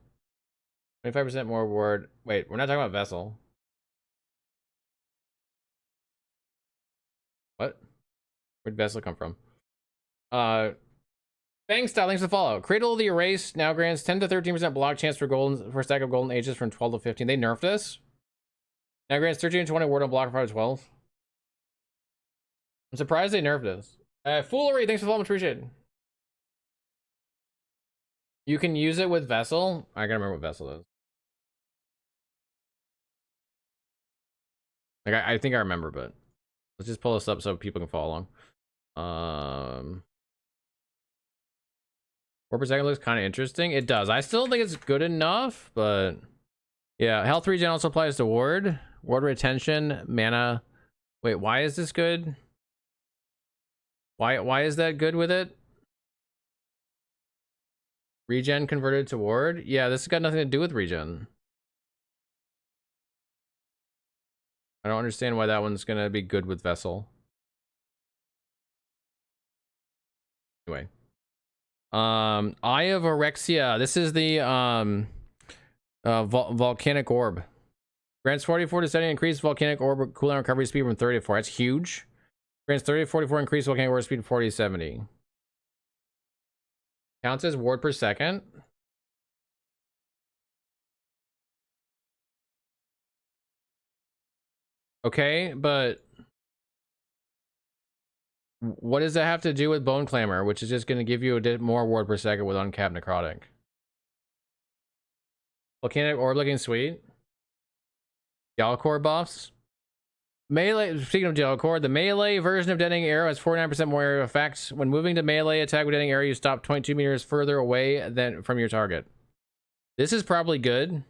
25% more ward. Wait, we're not talking about Vessel. What? Where'd Vessel come from? Fang style, thanks to follow. Cradle of the Erase now grants 10 to 13% block chance for a stack of golden ages from 12 to 15. They nerfed this. Now grants 13 to 20 ward on block for 12. I'm surprised they nerfed this. Foolery, thanks for the follow, much appreciated. You can use it with Vessel. I gotta remember what Vessel is. Like I think I remember, but let's just pull this up so people can follow along. 4 per second looks kind of interesting. It does. I still think it's good enough, but yeah. Health regen also applies to ward retention, mana. Wait, why is this good? Why is that good with it? Regen converted to ward? Yeah, this has got nothing to do with regen. I don't understand why that one's gonna be good with Vessel. Anyway. Eye of Orexia. This is the volcanic orb. Grants 44 to 70 increased volcanic orb cooldown recovery speed from 30 to 4. That's huge. Grants 30 to 44 increased volcanic orb speed from 40 to 70. Counts as ward per second. Okay, but what does that have to do with Bone Clamor, which is just going to give you a bit more ward per second with uncapped necrotic? Volcanic orb looking sweet. Galcor buffs. Melee, speaking of Galcor, the melee version of detonating arrow has 49% more area effects. When moving to melee attack with detonating arrow, you stop 22 meters further away than from your target. This is probably good.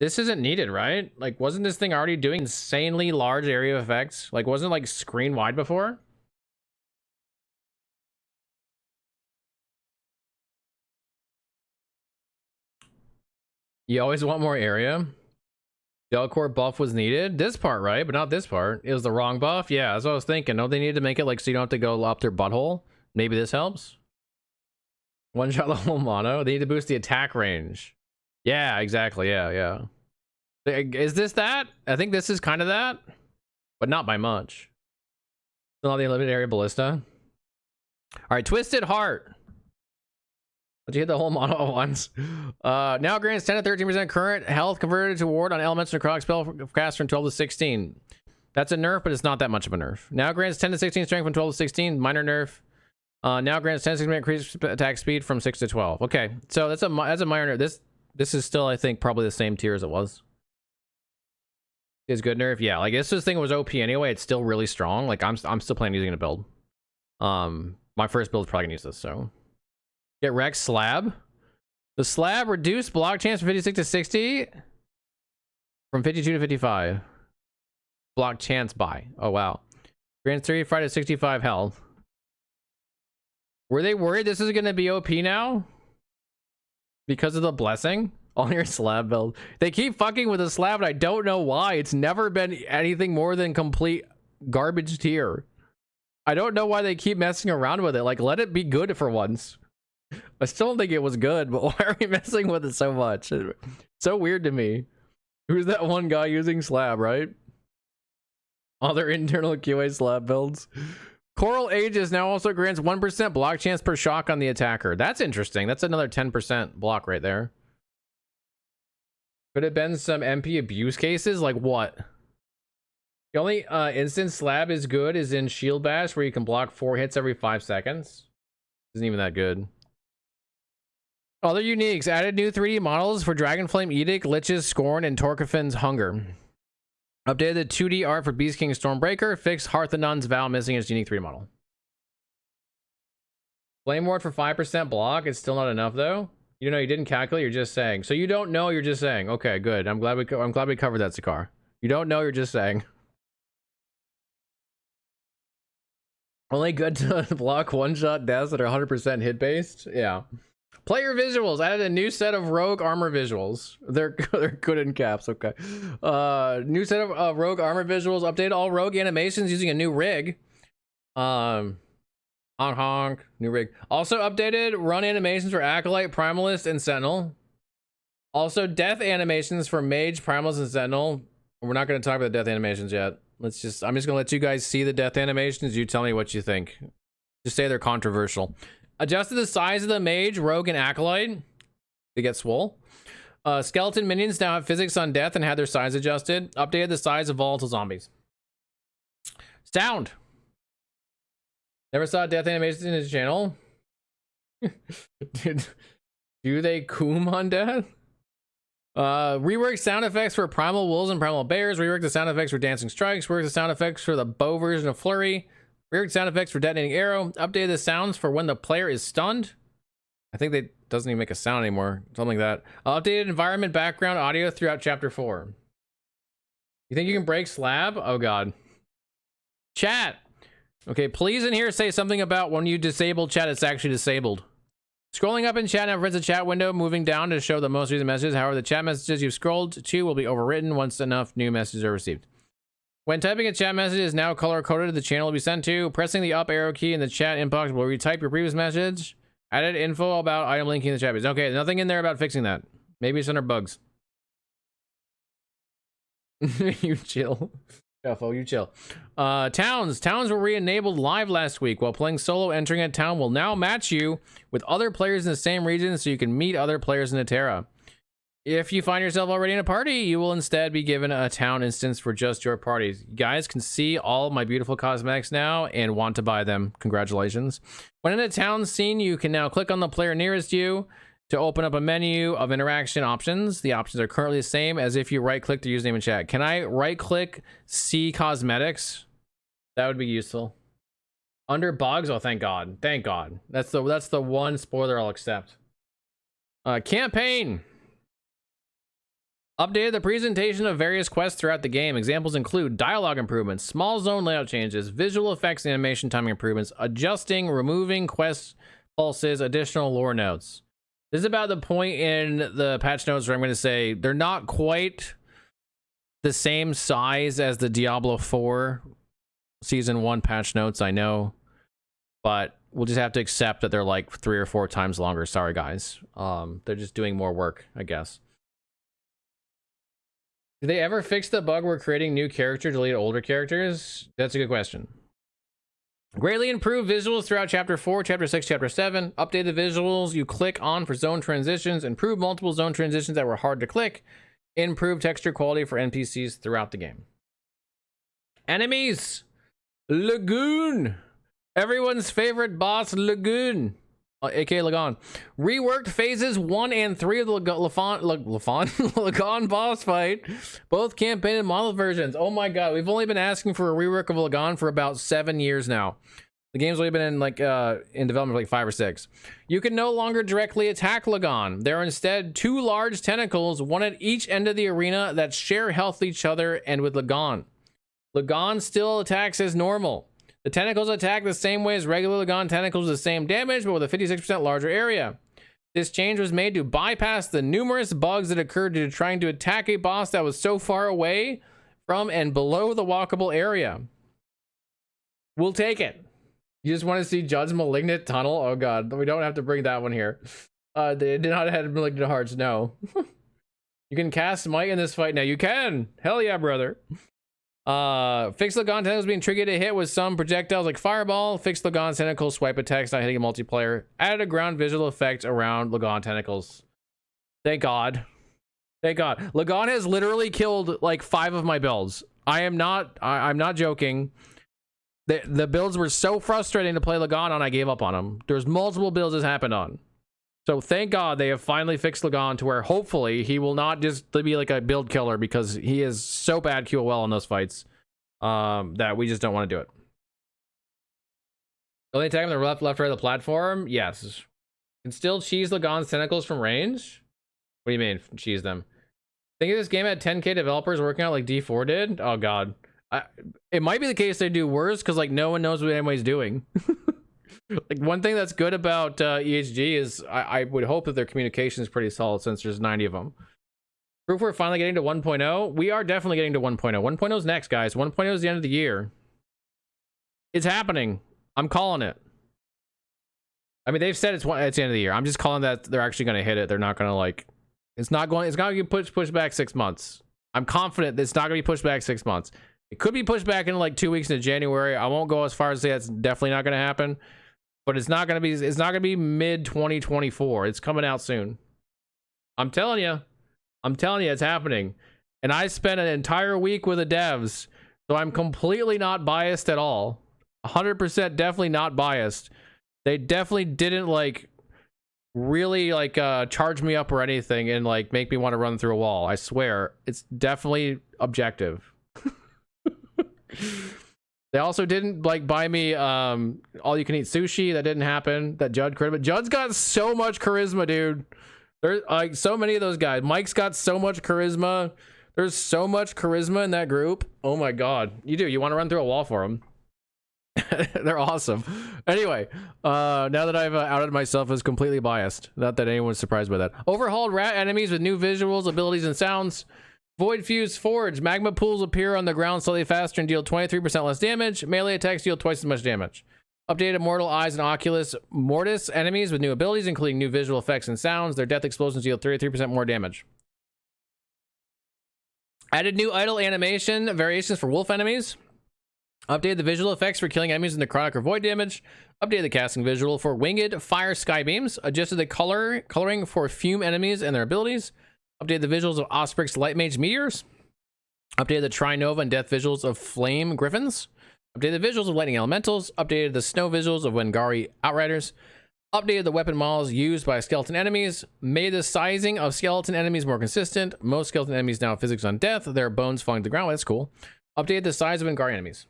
This isn't needed, right? Like, wasn't this thing already doing insanely large area effects? Like, wasn't it like screen wide before? You always want more area. Delcor buff was needed. This part, right? But not this part. It was the wrong buff. Yeah, that's what I was thinking. No, they needed to make it like so you don't have to go up their butthole. Maybe this helps. One shot the whole mono. They need to boost the attack range. Yeah, exactly. Yeah. Is this that? I think this is kind of that, but not by much. Still not the limited area ballista. All right, Twisted Heart. But you hit the whole mono at once. Now grants 10 to 13% current health converted to ward on elements and necrotic spell cast from 12 to 16. That's a nerf, but it's not that much of a nerf. Now grants 10 to 16 strength from 12 to 16. Minor nerf. Now grants 10 increase attack speed from 6 to 12. Okay, so that's a minor. This is still, I think, probably the same tier as it was. Is good nerf, yeah. Like this thing was OP anyway. It's still really strong. Like I'm still planning using it to build. My first build is probably gonna use this. So get Rex slab. The slab reduced block chance from 56 to 60, from 52 to 55. Block chance by. Oh wow. Grants 35 to 65 health. Were they worried this is gonna be OP now? Because of the blessing on your slab build? They keep fucking with the slab, and I don't know why. It's never been anything more than complete garbage tier. I don't know why they keep messing around with it. Like, let it be good for once. I still don't think it was good, but why are we messing with it so much? It's so weird to me. Who's that one guy using slab, right? Other internal QA slab builds. Coral Aegis now also grants 1% block chance per shock on the attacker. That's interesting. That's another 10% block right there. Could have been some MP abuse cases. Like what? The only instant slab is good is in Shield Bash, where you can block 4 hits every 5 seconds. Isn't even that good. Other uniques. Added new 3D models for Dragonflame Edict, Lich's Scorn, and Torquefin's Hunger. Updated the 2D art for Beast King Stormbreaker. Fixed Harthanon's Vow missing its unique 3D model. Flame Ward for 5% block. It's still not enough though. You know, you didn't calculate. You're just saying. So you don't know. You're just saying. Okay, good. I'm glad we covered that, Sakar. You don't know. You're just saying. Only good to block one-shot deaths that are 100% hit based. Yeah. Player visuals. Added a new set of rogue armor visuals. They're good in caps. Okay. New set of rogue armor visuals. Updated all rogue animations using a new rig. Honk honk. New rig. Also updated run animations for Acolyte, Primalist, and Sentinel. Also death animations for Mage, Primalist, and Sentinel. We're not going to talk about the death animations yet. I'm just going to let you guys see the death animations. You tell me what you think. Just say they're controversial. Adjusted the size of the Mage, Rogue, and Acolyte. They get swole. Skeleton minions now have physics on death and had their size adjusted. Updated the size of volatile zombies. Sound. Never saw death animations in his channel. Do they coom on death? Reworked sound effects for Primal Wolves and Primal Bears. Reworked the sound effects for Dancing Strikes. Reworked the sound effects for the bow version of Flurry. Reworked sound effects for Detonating Arrow. Updated the sounds for when the player is stunned. I think they doesn't even make a sound anymore. Something like that. Updated environment background audio throughout chapter 4. You think you can break slab? Oh god. Chat. Okay, please in here say something about when you disable chat, it's actually disabled. Scrolling up in chat now prevents the chat window, moving down to show the most recent messages. However, the chat messages you've scrolled to will be overwritten once enough new messages are received. When typing a chat message is now color-coded, the channel will be sent to. Pressing the up arrow key in the chat inbox will retype your previous message. Added info about item linking in the chat page. Okay, nothing in there about fixing that. Maybe it's under bugs. You chill. Duffo, you chill. Towns were re-enabled live last week. While playing solo, entering a town will now match you with other players in the same region, so you can meet other players in the Terra. If you find yourself already in a party, you will instead be given a town instance for just your parties. You guys can see all my beautiful cosmetics now and want to buy them. Congratulations. When in a town scene, you can now click on the player nearest you to open up a menu of interaction options. The options are currently the same as if you right-click the username and chat. Can I right-click see cosmetics? That would be useful. Under bugs? Oh, thank God. Thank God. That's the one spoiler I'll accept. Campaign. Updated the presentation of various quests throughout the game. Examples include dialogue improvements, small zone layout changes, visual effects and animation timing improvements, adjusting, removing quest pulses, additional lore notes. This is about the point in the patch notes where I'm going to say they're not quite the same size as the Diablo 4 Season 1 patch notes, I know. But we'll just have to accept that they're like 3 or 4 times longer. Sorry, guys. They're just doing more work, I guess. Did they ever fix the bug where creating new character delete older characters? That's a good question. Greatly improved visuals throughout Chapter 4, Chapter 6, Chapter 7. Update the visuals you click on for zone transitions. Improve multiple zone transitions that were hard to click. Improve texture quality for NPCs throughout the game. Enemies! Lagoon! Everyone's favorite boss, Lagoon, aka Lagon, reworked phases 1 and 3 of the Lagon boss fight, both campaign and model versions. Oh my god, we've only been asking for a rework of Lagon for about 7 years now. The game's only been in in development for like 5 or 6. You can no longer directly attack Lagon. There are instead 2 large tentacles, one at each end of the arena, that share health with each other and with Lagon. Lagon still attacks as normal. The tentacles attack the same way as regular Lagon tentacles, the same damage, but with a 56% larger area. This change was made to bypass the numerous bugs that occurred due to trying to attack a boss that was so far away from and below the walkable area. We'll take it. You just want to see Judd's Malignant Tunnel? Oh god, we don't have to bring that one here. They did not have Malignant Hearts, no. You can cast Might in this fight now. You can! Hell yeah, brother. Fixed Lagon tentacles being triggered to hit with some projectiles like Fireball. Fixed Lagon tentacle swipe attacks not hitting a multiplayer. Added a ground visual effect around Lagon tentacles. Thank god. Thank god. Lagon has literally killed like 5 of my builds. I'm not joking. The builds were so frustrating to play Lagon on, I gave up on them. There's multiple builds this happened on. So thank God they have finally fixed Lagon to where hopefully he will not just be like a build killer, because he is so bad QOL in those fights that we just don't want to do it. Only attack him the left right of the platform? Yes. Can still cheese Lagon's tentacles from range? What do you mean, cheese them? Think of this game had 10k developers working out like D4 did? Oh god. It might be the case they do worse, because like no one knows what anybody's doing. Like one thing that's good about EHG is I would hope that their communication is pretty solid, since there's 90 of them. Proof we're finally getting to 1.0. We are definitely getting to 1.0. 1.0 is next, guys. 1.0 is the end of the year. It's happening. I'm calling it. I mean, they've said it's the end of the year. I'm just calling that they're actually going to hit it. They're not going to like. It's not going to get pushed back 6 months. I'm confident that it's not going to be pushed back 6 months. It could be pushed back in like 2 weeks into January. I won't go as far as to say that's definitely not going to happen. But it's not gonna be mid 2024. It's coming out soon. I'm telling you, it's happening. And I spent an entire week with the devs, so I'm completely not biased at all. 100% definitely not biased. They definitely didn't like really like charge me up or anything and like make me want to run through a wall. I swear, it's definitely objective. They also didn't like buy me all you can eat sushi. That didn't happen. That Judd credit, but Judd's got so much charisma, dude. There's like so many of those guys. Mike's got so much charisma. There's so much charisma in that group. Oh my god, you want to run through a wall for them. They're awesome. Anyway, now that I've outed myself as completely biased, not that anyone's surprised by that. Overhauled rat enemies with new visuals, abilities, and sounds. Void Fuse Forge. Magma pools appear on the ground slightly faster and deal 23% less damage. Melee attacks deal twice as much damage. Updated Mortal Eyes and Oculus Mortis enemies with new abilities, including new visual effects and sounds. Their death explosions deal 33% more damage. Added new idle animation variations for wolf enemies. Updated the visual effects for killing enemies in necrotic or void damage. Updated the casting visual for winged fire sky beams. Adjusted the coloring for fume enemies and their abilities. Updated the visuals of Ospric's Light Mage Meteors. Updated the Trinova and Death visuals of Flame Griffins. Updated the visuals of Lightning Elementals. Updated the Snow visuals of Wengari Outriders. Updated the weapon models used by skeleton enemies. Made the sizing of skeleton enemies more consistent. Most skeleton enemies now have physics on death. Their bones falling to the ground. That's cool. Updated the size of Wengari enemies.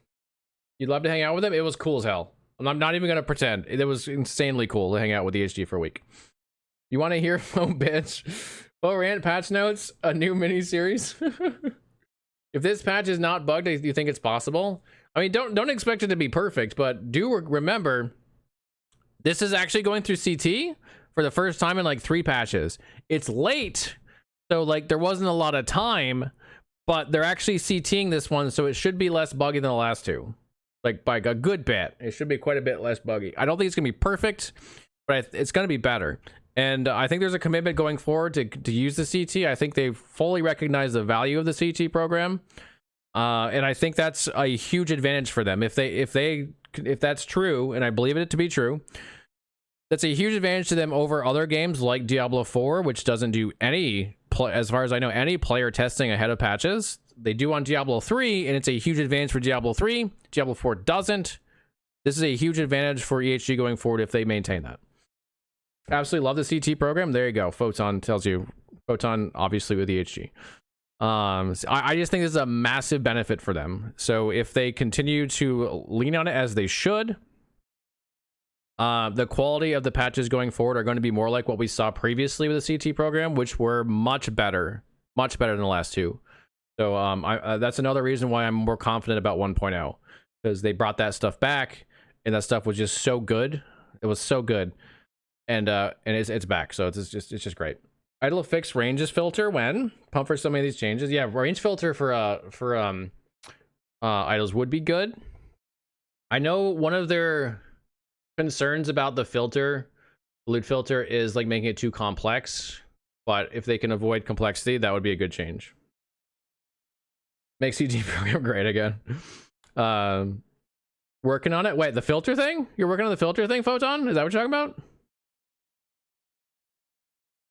You'd love to hang out with them? It was cool as hell. I'm not even going to pretend. It was insanely cool to hang out with the HG for a week. You want to hear from bitch? Rant patch notes, a new mini series. If this patch is not bugged, do you think it's possible? I mean, don't expect it to be perfect, but do remember this is actually going through CT for the first time in like 3 patches. It's late, so like there wasn't a lot of time, but they're actually CTing this one, so it should be less buggy than the last 2. Like by a good bit. It should be quite a bit less buggy. I don't think it's gonna be perfect, but it's gonna be better. And I think there's a commitment going forward to use the CT. I think they fully recognize the value of the CT program, and I think that's a huge advantage for them. If that's true, and I believe it to be true, that's a huge advantage to them over other games like Diablo 4, which doesn't do any, as far as I know, any player testing ahead of patches. They do on Diablo 3, and it's a huge advantage for Diablo 3. Diablo 4 doesn't. This is a huge advantage for EHG going forward if they maintain that. Absolutely love the CT program. There you go. Photon tells you. Photon, obviously, with EHG. So I just think this is a massive benefit for them. So if they continue to lean on it as they should, the quality of the patches going forward are going to be more like what we saw previously with the CT program, which were much better than the last two. So that's another reason why I'm more confident about 1.0, because they brought that stuff back, and that stuff was just so good. It was so good, and it's back. So it's just great. Idle fix ranges filter when pump for so many of these changes. Yeah, range filter for idols would be good. I know one of their concerns about the filter, loot filter, is like making it too complex, but if they can avoid complexity, that would be a good change. Make CG program great again. Working on it. Wait, the filter thing? You're working on the filter thing, Photon? Is that what you're talking about?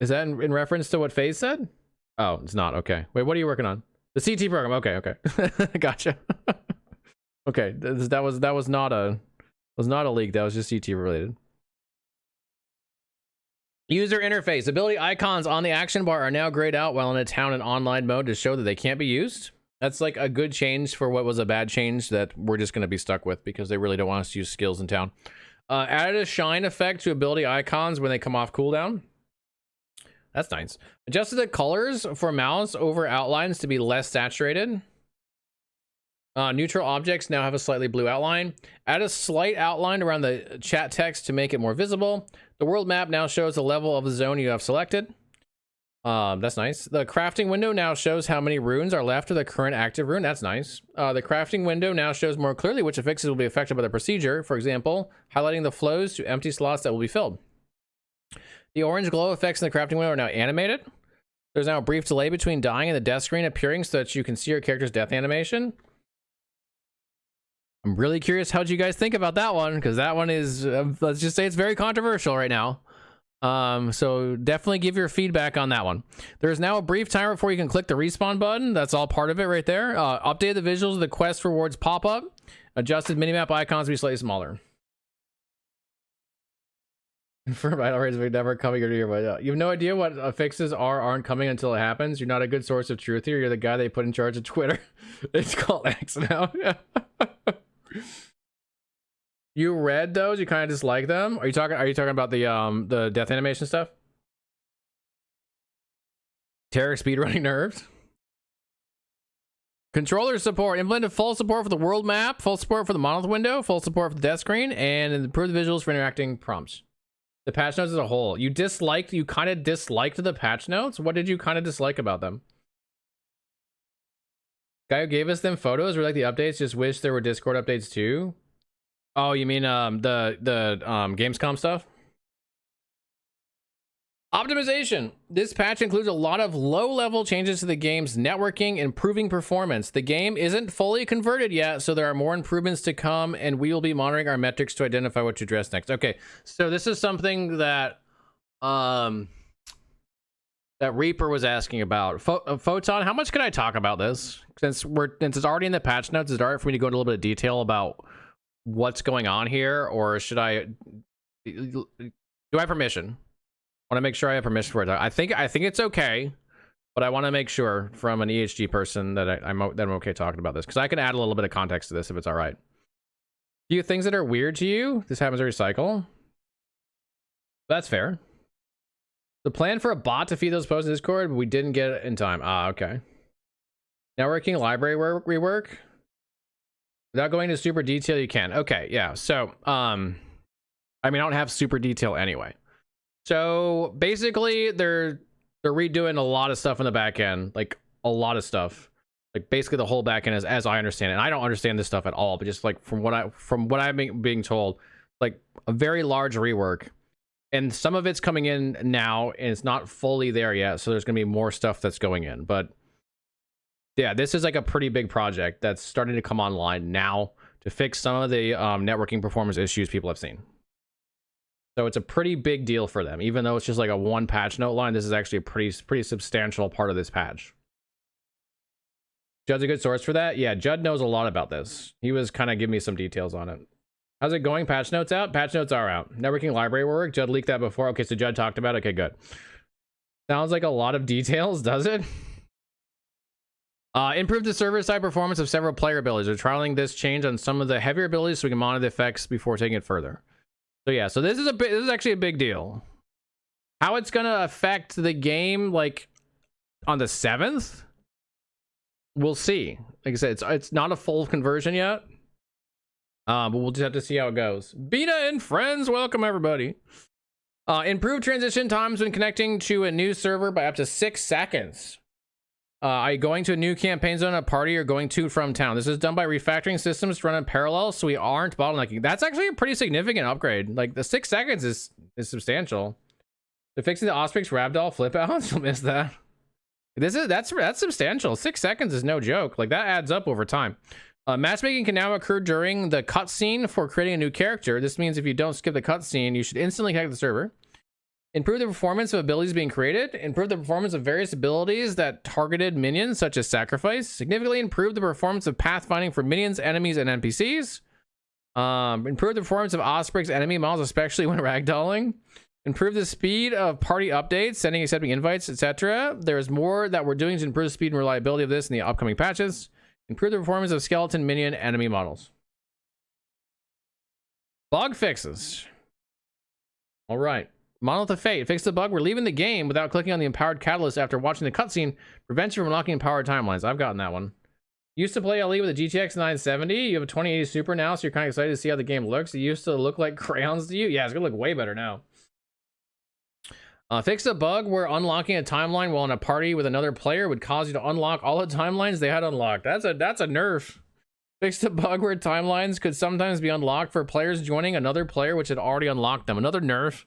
Is that in reference to what FaZe said? Oh, it's not. Okay. Wait, what are you working on? The CT program. Okay. Gotcha. Okay, that was not a leak. That was just CT related. User interface. Ability icons on the action bar are now grayed out while in a town and online mode to show that they can't be used. That's like a good change for what was a bad change that we're just going to be stuck with because they really don't want us to use skills in town. Added a shine effect to ability icons when they come off cooldown. That's nice. Adjusted the colors for mouse over outlines to be less saturated. Neutral objects now have a slightly blue outline. Add a slight outline around the chat text to make it more visible. The world map now shows the level of the zone you have selected. That's nice. The crafting window now shows how many runes are left of the current active rune. That's nice. The crafting window now shows more clearly which affixes will be affected by the procedure. For example, highlighting the flows to empty slots that will be filled. The orange glow effects in the crafting window are now animated. There's now a brief delay between dying and the death screen appearing so that you can see your character's death animation. I'm really curious how you guys think about that one, because that one is, let's just say it's very controversial right now. So definitely give your feedback on that one. There's now a brief timer before you can click the respawn button. That's all part of it right there. Updated the visuals of the quest rewards pop-up. Adjusted minimap icons to be slightly smaller. For vital rates, we're never coming into your video. You have no idea what fixes aren't coming until it happens. You're not a good source of truth here. You're the guy they put in charge of Twitter. It's called X now. You read those? You kind of dislike them? Are you talking about the death animation stuff? Terror speedrunning nerves. Controller support. Implemented full support for the world map, full support for the monolith window, full support for the death screen, and improved the visuals for interacting prompts. The patch notes as a whole. You kind of disliked the patch notes? What did you kind of dislike about them? Guy who gave us them photos were like the updates, just wish there were Discord updates too. Oh, you mean the Gamescom stuff? Optimization. This patch includes a lot of low-level changes to the game's networking, improving performance. The game isn't fully converted yet, so there are more improvements to come, and we will be monitoring our metrics to identify what to address next. Okay, so this is something that that Reaper was asking about. Photon, how much can I talk about this? Since it's already in the patch notes, is it all right for me to go into a little bit of detail about what's going on here, or should I? Do I have permission? I want to make sure I have permission for it. I think it's okay, but I want to make sure from an EHG person that I'm okay talking about this, because I can add a little bit of context to this if it's all right. Few things that are weird to you. This happens every cycle. That's fair. The plan for a bot to feed those posts in Discord, but we didn't get it in time. Okay. Networking library rework. Without going into super detail, you can. Okay, yeah. So, I mean, I don't have super detail anyway. So basically, they're redoing a lot of stuff in the back end, like a lot of stuff. Like basically the whole back end, as I understand it. And I don't understand this stuff at all, but just like from what I'm being told, like a very large rework. And some of it's coming in now, and it's not fully there yet. So there's gonna be more stuff that's going in. But yeah, this is like a pretty big project that's starting to come online now to fix some of the networking performance issues people have seen. So it's a pretty big deal for them, even though it's just like a one patch note line. This is actually a pretty substantial part of this patch. Judd's a good source for that. Yeah, Judd knows a lot about this. He was kind of giving me some details on it. How's it going? Patch notes out? Patch notes are out. Networking library work. Judd leaked that before. Okay, so Judd talked about it. Okay, good. Sounds like a lot of details, does it? Improve the server-side performance of several player abilities. We're trialing this change on some of the heavier abilities so we can monitor the effects before taking it further. So yeah, so this is actually a big deal. How it's gonna affect the game, like on the 7th, we'll see. Like I said, it's not a full conversion yet, but we'll just have to see how it goes. Beta and friends, welcome everybody. Improve transition times when connecting to a new server by up to 6 seconds. Are you going to a new campaign zone, a party, or going to from town? This is done by refactoring systems to run in parallel, so we aren't bottlenecking. That's actually a pretty significant upgrade. Like the 6 seconds is substantial. They're fixing the Osprix Ragdoll flip outs. You'll miss that. That's substantial. 6 seconds is no joke. Like that adds up over time. Matchmaking can now occur during the cutscene for creating a new character. This means if you don't skip the cutscene, you should instantly connect the server. Improve the performance of abilities being created. Improve the performance of various abilities that targeted minions, such as Sacrifice. Significantly improve the performance of pathfinding for minions, enemies, and NPCs. Improve the performance of Osprix enemy models, especially when ragdolling. Improve the speed of party updates, sending, accepting invites, etc. There's more that we're doing to improve the speed and reliability of this in the upcoming patches. Improve the performance of skeleton, minion, enemy models. Bug fixes. All right. Monolith of Fate. Fix the bug. We're leaving the game without clicking on the empowered catalyst after watching the cutscene. Prevents you from unlocking empowered timelines. I've gotten that one. Used to play LE with a GTX 970. You have a 2080 Super now, so you're kind of excited to see how the game looks. It used to look like crayons to you. Yeah, it's going to look way better now. Fix the bug where unlocking a timeline while in a party with another player would cause you to unlock all the timelines they had unlocked. That's a nerf. Fix the bug where timelines could sometimes be unlocked for players joining another player which had already unlocked them. Another nerf.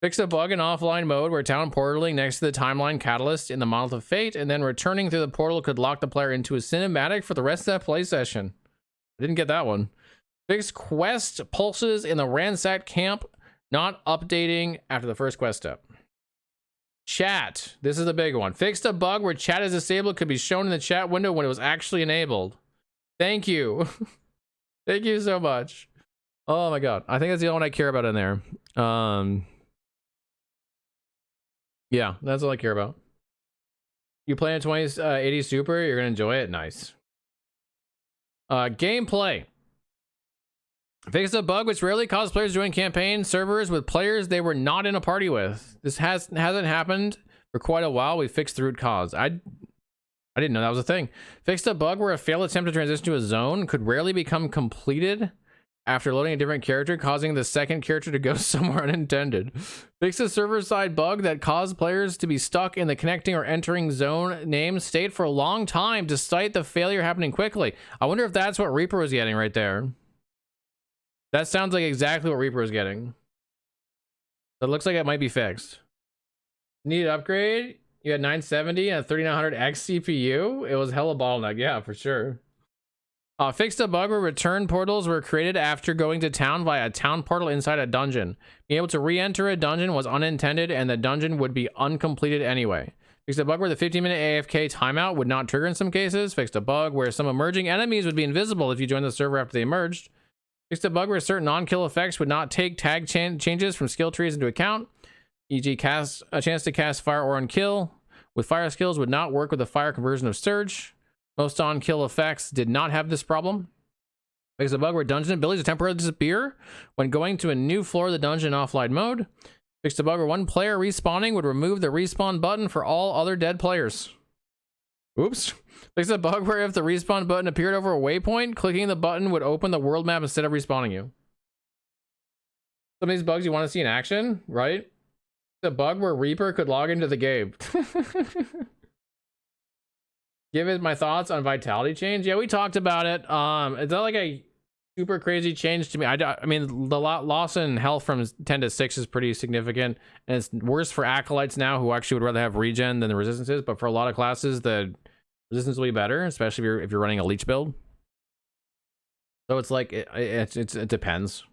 Fix a bug in offline mode where town portaling next to the timeline catalyst in the Monolith of Fate and then returning through the portal could lock the player into a cinematic for the rest of that play session. I didn't get that one. Fix quest pulses in the ransacked camp, not updating after the first quest step. Chat. This is the big one. Fixed a bug where chat is disabled could be shown in the chat window when it was actually enabled. Thank you. Thank you so much. Oh my god. I think that's the only one I care about in there. Yeah, that's all I care about. You play a 2080 Super, you're gonna enjoy it. Nice. Gameplay. Fix a bug which rarely causes players to join campaign servers with players they were not in a party with. This hasn't happened for quite a while. We fixed the root cause. I didn't know that was a thing. Fixed a bug where a failed attempt to transition to a zone could rarely become completed after loading a different character, causing the second character to go somewhere unintended. Fix a server-side bug that caused players to be stuck in the connecting or entering zone name state for a long time despite the failure happening quickly. I wonder if that's what Reaper was getting right there. That sounds like exactly what Reaper is getting. So it looks like it might be fixed. Needed upgrade. You had 970 and a 3900X CPU. It was hella bottleneck. Yeah, for sure. Fixed a bug where return portals were created after going to town via a town portal inside a dungeon. Being able to re-enter a dungeon was unintended and the dungeon would be uncompleted anyway. Fixed a bug where the 15-minute AFK timeout would not trigger in some cases. Fixed a bug where some emerging enemies would be invisible if you joined the server after they emerged. Fixed a bug where certain non-kill effects would not take tag changes from skill trees into account, e.g. a chance to cast fire or unkill with fire skills would not work with the fire conversion of Surge. Most on-kill effects did not have this problem. Fixed a bug where dungeon abilities temporarily disappear when going to a new floor of the dungeon in offline mode. Fixed a bug where one player respawning would remove the respawn button for all other dead players. Oops. Fixed a bug where if the respawn button appeared over a waypoint, clicking the button would open the world map instead of respawning you. Some of these bugs you want to see in action, right? The bug where Reaper could log into the game. Give it my thoughts on vitality change. Yeah, we talked about it. It's not like a super crazy change to me. I mean, the loss in health from 10 to 6 is pretty significant, and it's worse for acolytes now who actually would rather have regen than the resistance is. But for a lot of classes, the resistance will be better, especially if you're running a leech build. So it's like it depends.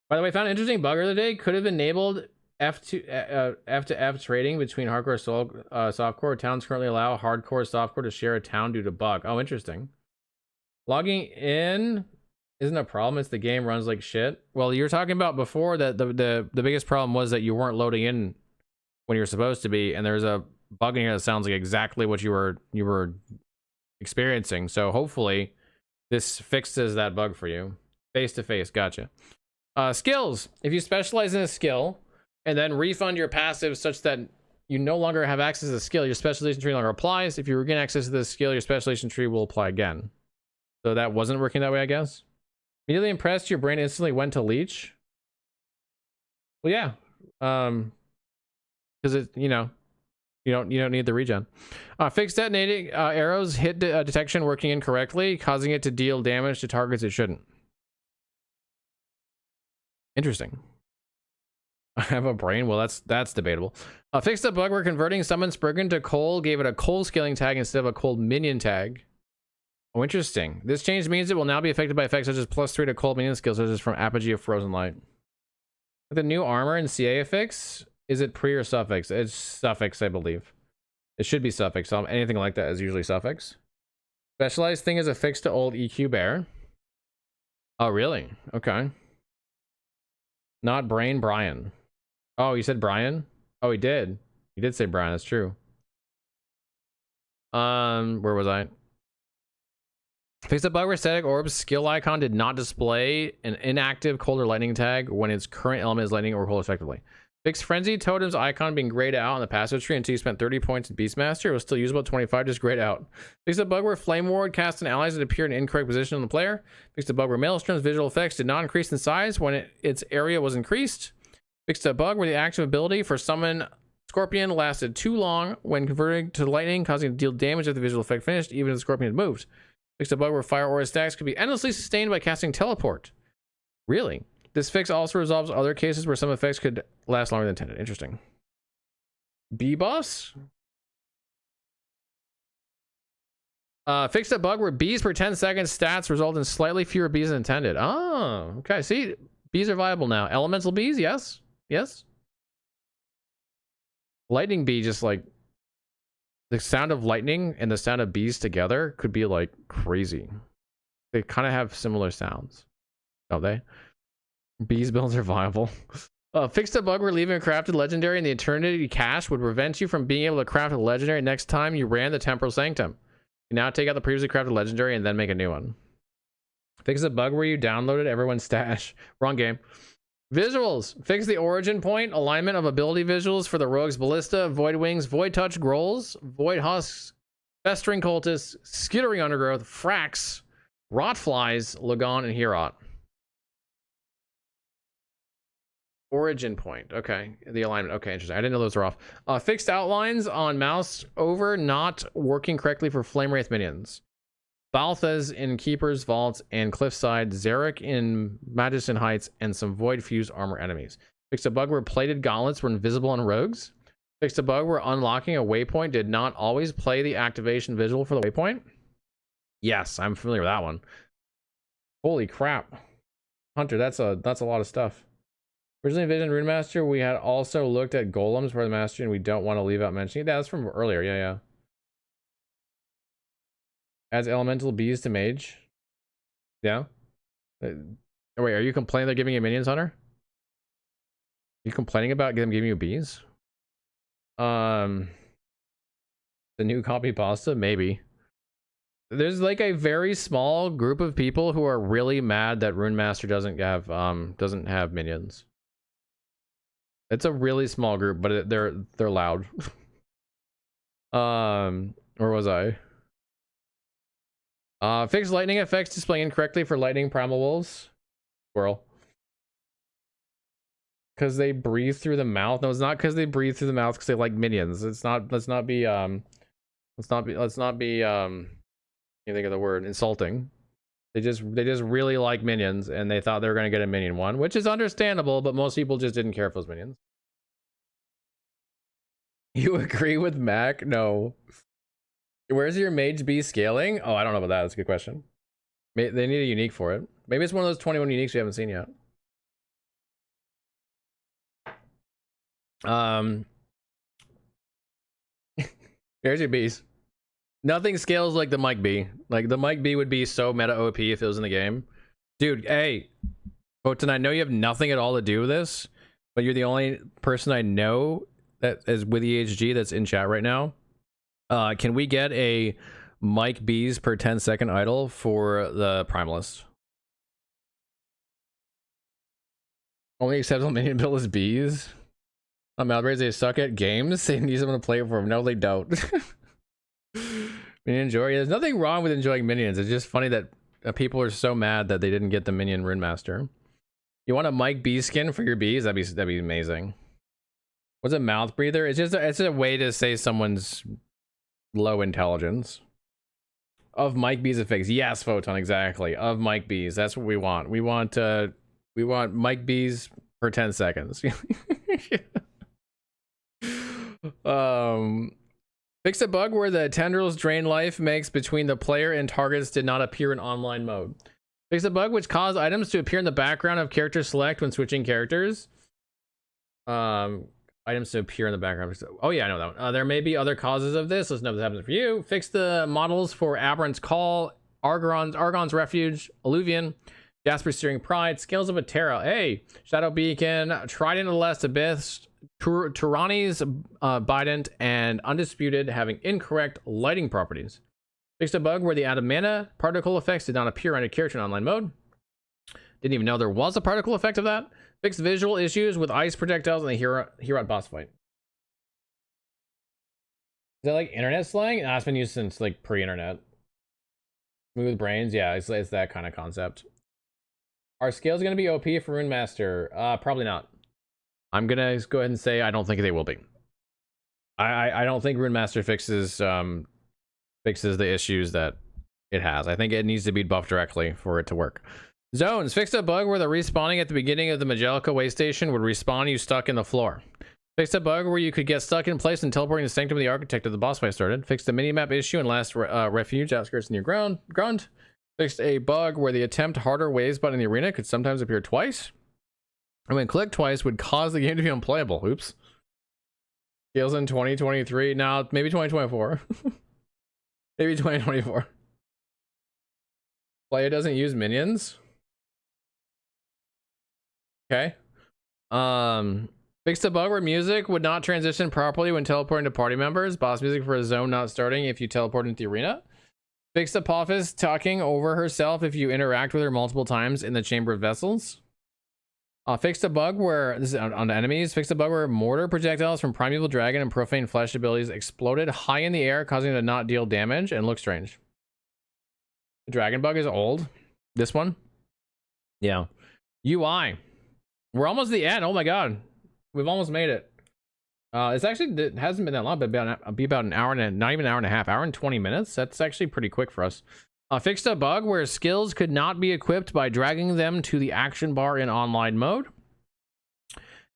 By the way, I found an interesting bug the other day. Could have enabled F to F trading between hardcore softcore. Towns currently allow hardcore softcore to share a town due to bug. Oh, interesting. Logging in Isn't a problem, it's the game runs like shit. Well, you were talking about before that the biggest problem was that you weren't loading in when you were supposed to be, and there's a bug in here that sounds like exactly what you were experiencing. So hopefully this fixes that bug for you. Face to face, gotcha. Skills. If you specialize in a skill and then refund your passive such that you no longer have access to the skill, your specialization tree no longer applies. If you regain access to the skill, your specialization tree will apply again. So that wasn't working that way, I guess. Immediately impressed, your brain instantly went to leech. Well, yeah. Because it, you know, you don't need the regen. Fixed detonating arrows hit detection working incorrectly, causing it to deal damage to targets it shouldn't. Interesting. I have a brain. Well, that's debatable. Fixed a bug where converting summon Spriggan to cold gave it a cold scaling tag instead of a cold minion tag. Oh, interesting. This change means it will now be affected by effects such as +3 to cold minion skills, such as from Apogee of Frozen Light. The new armor and CA affix, is it pre or suffix? It's suffix, I believe. It should be suffix. So anything like that is usually suffix. Specialized thing is affixed to old EQ bear. Oh, really? Okay. Not brain, Brian. Oh, you said Brian? Oh, he did. He did say Brian. That's true. Where was I? Fixed a bug where static orb's skill icon did not display an inactive cold or lightning tag when its current element is lightning or cold respectively. Fixed frenzy totem's icon being grayed out on the passive tree until you spent 30 points in Beastmaster. It was still usable at 25, just grayed out. Fixed a bug where flame ward cast on allies that appear in an incorrect position on the player. Fixed a bug where Maelstrom's visual effects did not increase in size when its area was increased. Fixed a bug where the active ability for summon Scorpion lasted too long when converting to lightning, causing it to deal damage if the visual effect finished, even if the Scorpion had moved. Fixed a bug where fire aura stacks could be endlessly sustained by casting teleport. Really? This fix also resolves other cases where some effects could last longer than intended. Interesting. Bee buffs? Fixed a bug where bees per 10 seconds stats result in slightly fewer bees than intended. Oh, okay. See, bees are viable now. Elemental bees, yes. Yes. Lightning bee, just like the sound of lightning and the sound of bees together could be like crazy. They kind of have similar sounds, don't they? Bees builds are viable. Fixed a bug where leaving a crafted legendary in the eternity cache would prevent you from being able to craft a legendary next time you ran the temporal sanctum. You now take out the previously crafted legendary and then make a new one. Fix a bug where you downloaded everyone's stash. Wrong game. Visuals. Fix the origin point alignment of ability visuals for the rogues Ballista, Void Wings, Void Touch, Grolls, Void Husks, Festering Cultists, Skittering Undergrowth, Frax, Rotflies, Lagon, and Herot. Origin point. Okay. The alignment. Okay, interesting. I didn't know those were off. Fixed outlines on mouse over not working correctly for Flame Wraith minions. Balthas in Keeper's Vault and Cliffside, Zarek in Magician Heights, and some Void Fused armor enemies. Fixed a bug where plated gauntlets were invisible on rogues. Fixed a bug where unlocking a waypoint did not always play the activation visual for the waypoint. Yes, I'm familiar with that one. Holy crap. Hunter, that's a lot of stuff. Originally envisioned Rune Master, we had also looked at golems for the mastery, and we don't want to leave out mentioning it. Yeah, that's from earlier. Yeah. Adds elemental bees to mage. Yeah. Wait, are you complaining they're giving you minions, Hunter? Are you complaining about them giving you bees? The new copy pasta? Maybe. There's like a very small group of people who are really mad that Rune Master doesn't have minions. It's a really small group, but they're loud. Where was I? Fixed lightning effects displaying incorrectly for lightning primal wolves. Squirrel. Because they breathe through the mouth. No, it's not because they breathe through the mouth because they like minions. Let's not be you think of the word insulting. They just really like minions and they thought they were gonna get a minion one, which is understandable, but most people just didn't care for those minions. You agree with Mac? No. Where's your mage bee scaling? Oh, I don't know about that. That's a good question. They need a unique for it. Maybe it's one of those 21 uniques we haven't seen yet. Here's your bees. Nothing scales like the Mike bee. Like the Mike bee would be so meta OP if it was in the game. Dude, hey, Photon, I know you have nothing at all to do with this, but you're the only person I know that is with EHG that's in chat right now. Can we get a Mike B's per 10-second idle for the Primalist? Only acceptable minion build is bees. Malbrays, they suck at games. They need someone to play for them. No, they don't. Minion enjoy. There's nothing wrong with enjoying minions. It's just funny that people are so mad that they didn't get the minion Rune Master. You want a Mike B skin for your bees? That'd be amazing. What's a mouth breather? It's a way to say someone's low intelligence. Of Mike B's effects. Yes, Photon, exactly. Of Mike B's. That's what we want. We want Mike B's for 10 seconds. Fix a bug where the tendrils drain life makes between the player and targets did not appear in online mode. Fix a bug which caused items to appear in the background of character select when switching characters. Items to appear in the background. Oh yeah, I know that one. There may be other causes of this. Let's know if this happens for you. Fix the models for Aberrant's Call, Argon's Refuge, Alluvian, Jasper's Steering Pride, Scales of a Terra. Hey, Shadow Beacon, Trident of the Last Abyss, Tyranni's Bident, and Undisputed having incorrect lighting properties. Fixed a bug where the added mana particle effects did not appear on a character in online mode. Didn't even know there was a particle effect of that. Fixed visual issues with ice projectiles in the Hero boss fight. Is that like internet slang? Nah, it's been used since like pre-internet. Smooth brains, yeah, it's that kind of concept. Are scales going to be OP for Rune Master? Probably not. I'm gonna go ahead and say I don't think they will be. I don't think Rune Master fixes the issues that it has. I think it needs to be buffed directly for it to work. Zones. Fixed a bug where the respawning at the beginning of the Majelica way station would respawn you stuck in the floor. Fixed a bug where you could get stuck in place and teleporting the Sanctum of the Architect of the boss fight started. Fixed a minimap issue in Last Refuge, outskirts near ground. Fixed a bug where the attempt harder waves button in the arena could sometimes appear twice. And when clicked twice would cause the game to be unplayable. Oops. Scales in 2023. Now, maybe 2024. Maybe 2024. Player doesn't use minions. Okay. Fixed a bug where music would not transition properly when teleporting to party members. Boss music for a zone not starting if you teleport into the arena. Fixed Apophis talking over herself if you interact with her multiple times in the Chamber of Vessels. Fixed a bug where, this is on the enemies, fixed a bug where mortar projectiles from Primeval Dragon and Profane Flesh abilities exploded high in the air, causing it to not deal damage and look strange. The dragon bug is old. This one? Yeah. UI. We're almost at the end. Oh my god. We've almost made it. It hasn't been that long, but be about an hour and not even an hour and a half, hour and 20 minutes. That's actually pretty quick for us. Fixed a bug where skills could not be equipped by dragging them to the action bar in online mode.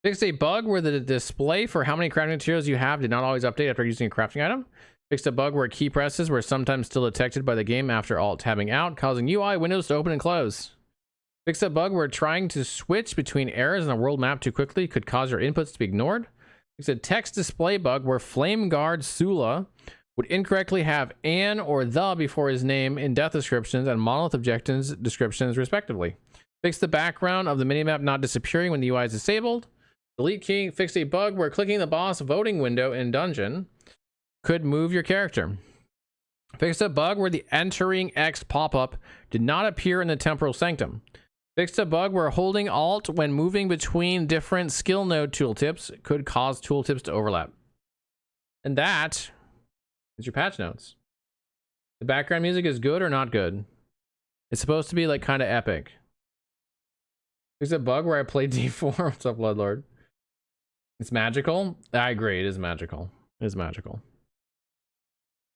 Fixed a bug where the display for how many crafting materials you have did not always update after using a crafting item. Fixed a bug where key presses were sometimes still detected by the game after alt tabbing out, causing UI windows to open and close. Fixed a bug where trying to switch between errors in a world map too quickly could cause your inputs to be ignored. Fixed a text display bug where Flame Guard Sula would incorrectly have an or the before his name in death descriptions and monolith objectives descriptions respectively. Fixed the background of the minimap not disappearing when the UI is disabled. Delete key. Fixed a bug where clicking the boss voting window in dungeon could move your character. Fixed a bug where the entering X pop-up did not appear in the temporal sanctum. Fixed a bug where holding alt when moving between different skill node tooltips could cause tooltips to overlap. And that is your patch notes. The background music is good or not good? It's supposed to be like kind of epic. There's a bug where I play D4. What's up, Bloodlord? It's magical. I agree. It is magical. It is magical.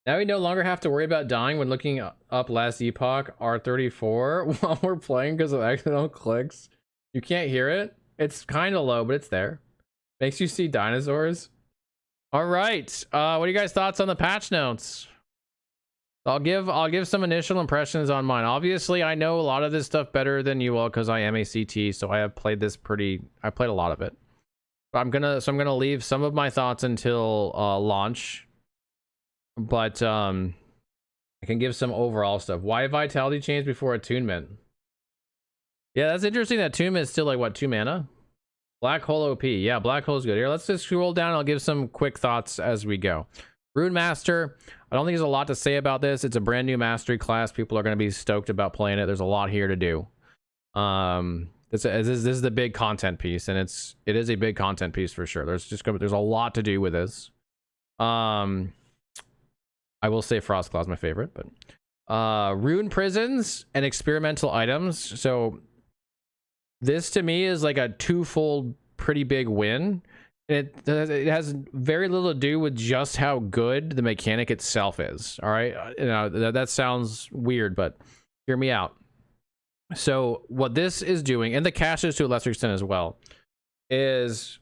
Now we no longer have to worry about dying when looking up Last Epoch R34 while we're playing because of accidental clicks. You can't hear it. It's kind of low, but it's there. Makes you see dinosaurs. All right. What are you guys' thoughts on the patch notes? I'll give some initial impressions on mine. Obviously, I know a lot of this stuff better than you all because I am a CT, so I have played this I played a lot of it. I'm gonna leave some of my thoughts until launch. But I can give some overall stuff. Why vitality change before attunement? Yeah, that's interesting that Tomb is still like what, 2 mana? Black Hole OP. Yeah, Black Hole is good. Here, let's just scroll down. I'll give some quick thoughts as we go. Rune Master. I don't think there's a lot to say about this. It's a brand new mastery class. People are going to be stoked about playing it. There's a lot here to do. This is the big content piece, and it is a big content piece for sure. There's a lot to do with this. I will say Frost Claw is my favorite, but rune prisons and experimental items. So this to me is like a twofold pretty big win. And it has very little to do with just how good the mechanic itself is. All right, you know, that sounds weird, but hear me out. So what this is doing, and the caches to a lesser extent as well, is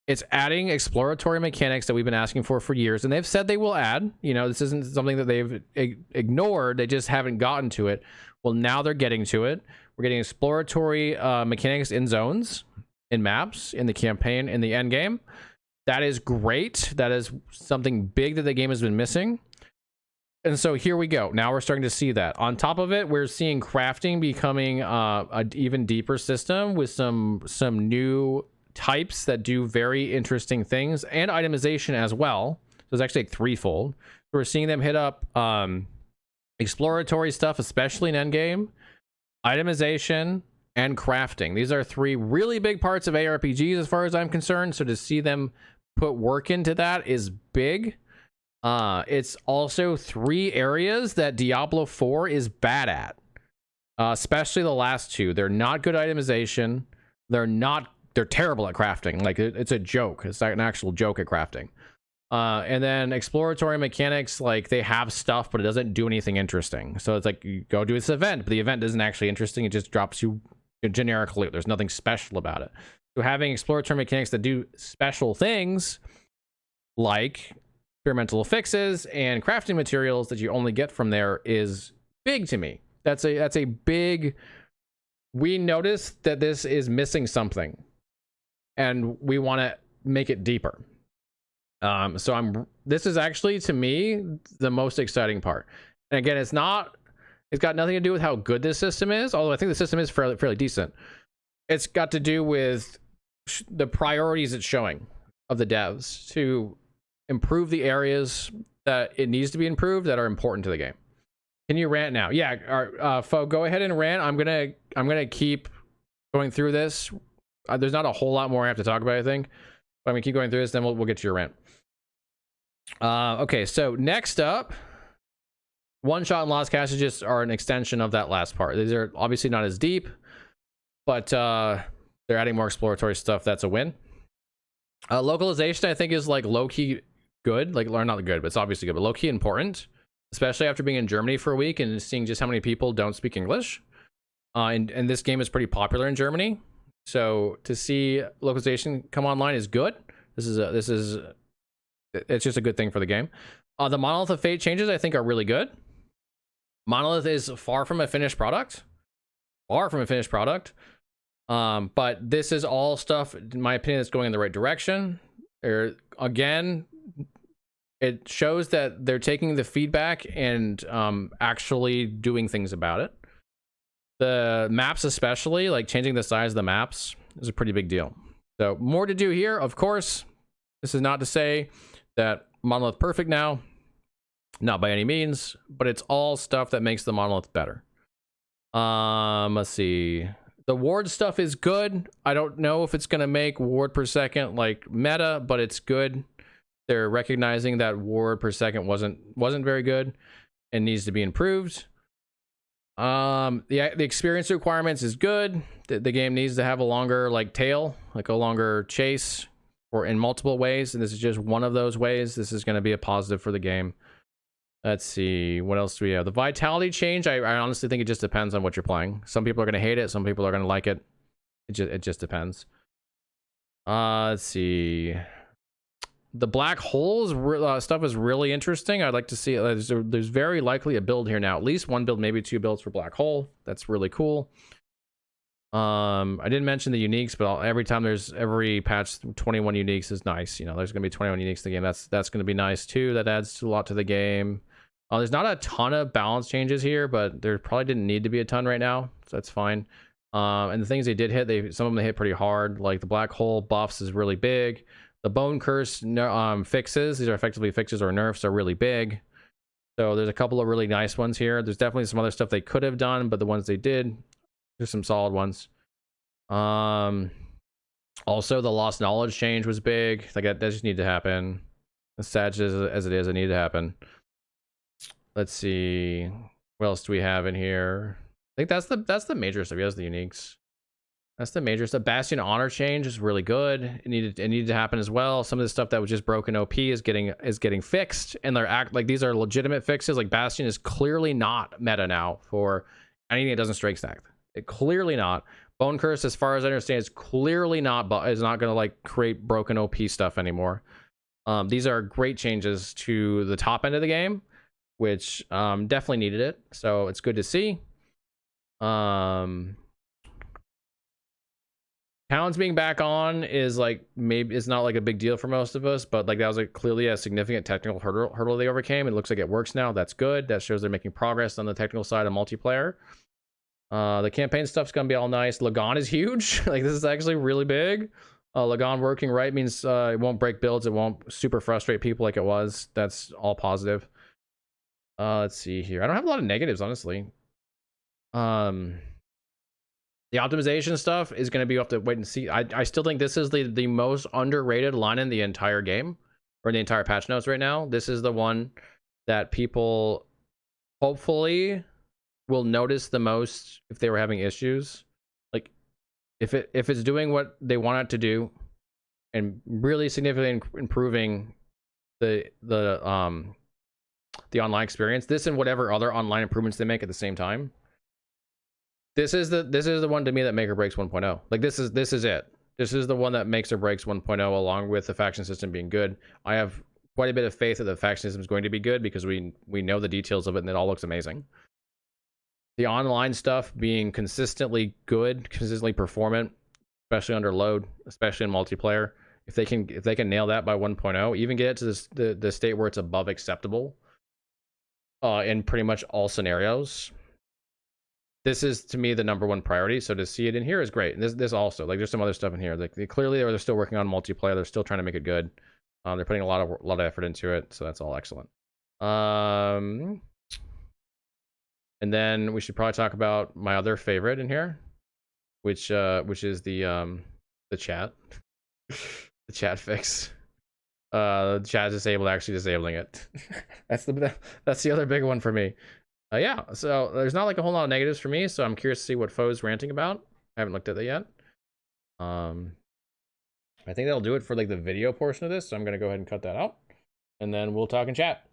it's adding exploratory mechanics that we've been asking for years, and they've said they will add. You know, this isn't something that they've ignored. They just haven't gotten to it. Well, now they're getting to it. We're getting exploratory mechanics in zones, in maps, in the campaign, in the end game. That is great. That is something big that the game has been missing. And so here we go. Now we're starting to see that. On top of it, we're seeing crafting becoming an even deeper system with some new types that do very interesting things, and itemization as well. So it's actually like threefold. We're seeing them hit up exploratory stuff, especially in endgame, itemization, and crafting. These are 3 really big parts of ARPGs as far as I'm concerned. So to see them put work into that is big. It's also 3 areas that Diablo 4 is bad at, especially the last 2. They're not good itemization. They're terrible at crafting. Like it's a joke. It's not an actual joke at crafting. And then exploratory mechanics, like they have stuff, but it doesn't do anything interesting. So it's like you go do this event, but the event isn't actually interesting. It just drops you generic loot. There's nothing special about it. So having exploratory mechanics that do special things, like experimental fixes and crafting materials that you only get from there, is big to me. That's a big. We noticed that this is missing something, and we want to make it deeper. This is actually, to me, the most exciting part. And again, it's got nothing to do with how good this system is, although I think the system is fairly decent. It's got to do with the priorities it's showing of the devs to improve the areas that it needs to be improved that are important to the game. Can you rant now? Yeah, Fo, go ahead and rant. I'm gonna keep going through this. There's not a whole lot more I have to talk about, I think. But I'm gonna keep going through this, then we'll get to your rant. Okay, so next up, one-shot and lost caches just are an extension of that last part. These are obviously not as deep, but they're adding more exploratory stuff. That's a win. Localization, I think, is like low-key good. Like, or not good, but it's obviously good, but low-key important, especially after being in Germany for a week and seeing just how many people don't speak English. And this game is pretty popular in Germany. So to see localization come online is good. It's just a good thing for the game. The Monolith of Fate changes, I think, are really good. Monolith is far from a finished product. But this is all stuff, in my opinion, that's going in the right direction. Again, it shows that they're taking the feedback and actually doing things about it. The maps, especially, like changing the size of the maps, is a pretty big deal. So more to do here, of course. This is not to say that Monolith perfect now, not by any means, but it's all stuff that makes the Monolith better. Let's see. The ward stuff is good. I don't know if it's going to make ward per second like meta, but it's good. They're recognizing that ward per second wasn't very good and needs to be improved. The experience requirements is good. The game needs to have a longer like tail, like a longer chase, or in multiple ways, and this is just one of those ways. This is going to be a positive for the game. Let's see, what else do we have? The vitality change, I honestly think it just depends on what you're playing. Some people are going to hate it, some people are going to like it. It just depends. Let's see. The black holes stuff is really interesting. I'd like to see there's very likely a build here now, at least one build, maybe 2 builds for black hole. That's really cool. I didn't mention the uniques, but every patch 21 uniques is nice. You know, there's gonna be 21 uniques in the game. That's gonna be nice too. That adds a lot to the game. There's not a ton of balance changes here, but there probably didn't need to be a ton right now, so that's fine. And the things they did hit, some of them they hit pretty hard. Like the black hole buffs is really big. The bone curse fixes, these are effectively fixes or nerfs, are really big. So there's a couple of really nice ones here. There's definitely some other stuff they could have done, but the ones they did, there's some solid ones. Also the lost knowledge change was big. Like that just needed to happen. As sad as it is, it needed to happen. Let's see, what else do we have in here? I think that's the major stuff. Yes, the uniques. That's the major stuff. Bastion honor change is really good. It needed to happen as well. Some of the stuff that was just broken OP is getting fixed, and they're like these are legitimate fixes. Like Bastion is clearly not meta now for anything that doesn't strike stack. It clearly not. Bone curse, as far as I understand, is clearly not, but is not going to like create broken OP stuff anymore. These are great changes to the top end of the game, which definitely needed it. So it's good to see. Hounds being back on is like, maybe it's not like a big deal for most of us, but like that was like clearly a significant technical hurdle they overcame. It looks like it works now. That's good. That shows they're making progress on the technical side of multiplayer. The campaign stuff's gonna be all nice. Lagon is huge. Like this is actually really big. Lagon working right means it won't break builds. It won't super frustrate people like it was. That's all positive. Let's see here. I don't have a lot of negatives, honestly. The optimization stuff is going to be, you have to wait and see. I still think this is the most underrated line in the entire game, or the entire patch notes right now. This is the one that people hopefully will notice the most if they were having issues. Like if it's doing what they want it to do and really significantly improving the online experience, this and whatever other online improvements they make at the same time. This is the one to me that make or breaks 1.0. Like this is it. This is the one that makes or breaks 1.0, along with the faction system being good. I have quite a bit of faith that the faction system is going to be good because we know the details of it and it all looks amazing. The online stuff being consistently good, consistently performant, especially under load, especially in multiplayer. If they can nail that by 1.0, even get it to the state where it's above acceptable in pretty much all scenarios. This is to me the #1 priority. So to see it in here is great. And this also, like there's some other stuff in here. Like clearly they're still working on multiplayer. They're still trying to make it good. They're putting a lot of effort into it. So that's all excellent. And then we should probably talk about my other favorite in here, which is the chat, the chat fix. The chat disabled, actually disabling it. that's the other big one for me. Yeah, so there's not like a whole lot of negatives for me, so I'm curious to see what Foe's ranting about. I haven't looked at that yet. I think that'll do it for like the video portion of this, so I'm gonna go ahead and cut that out, and then we'll talk in chat.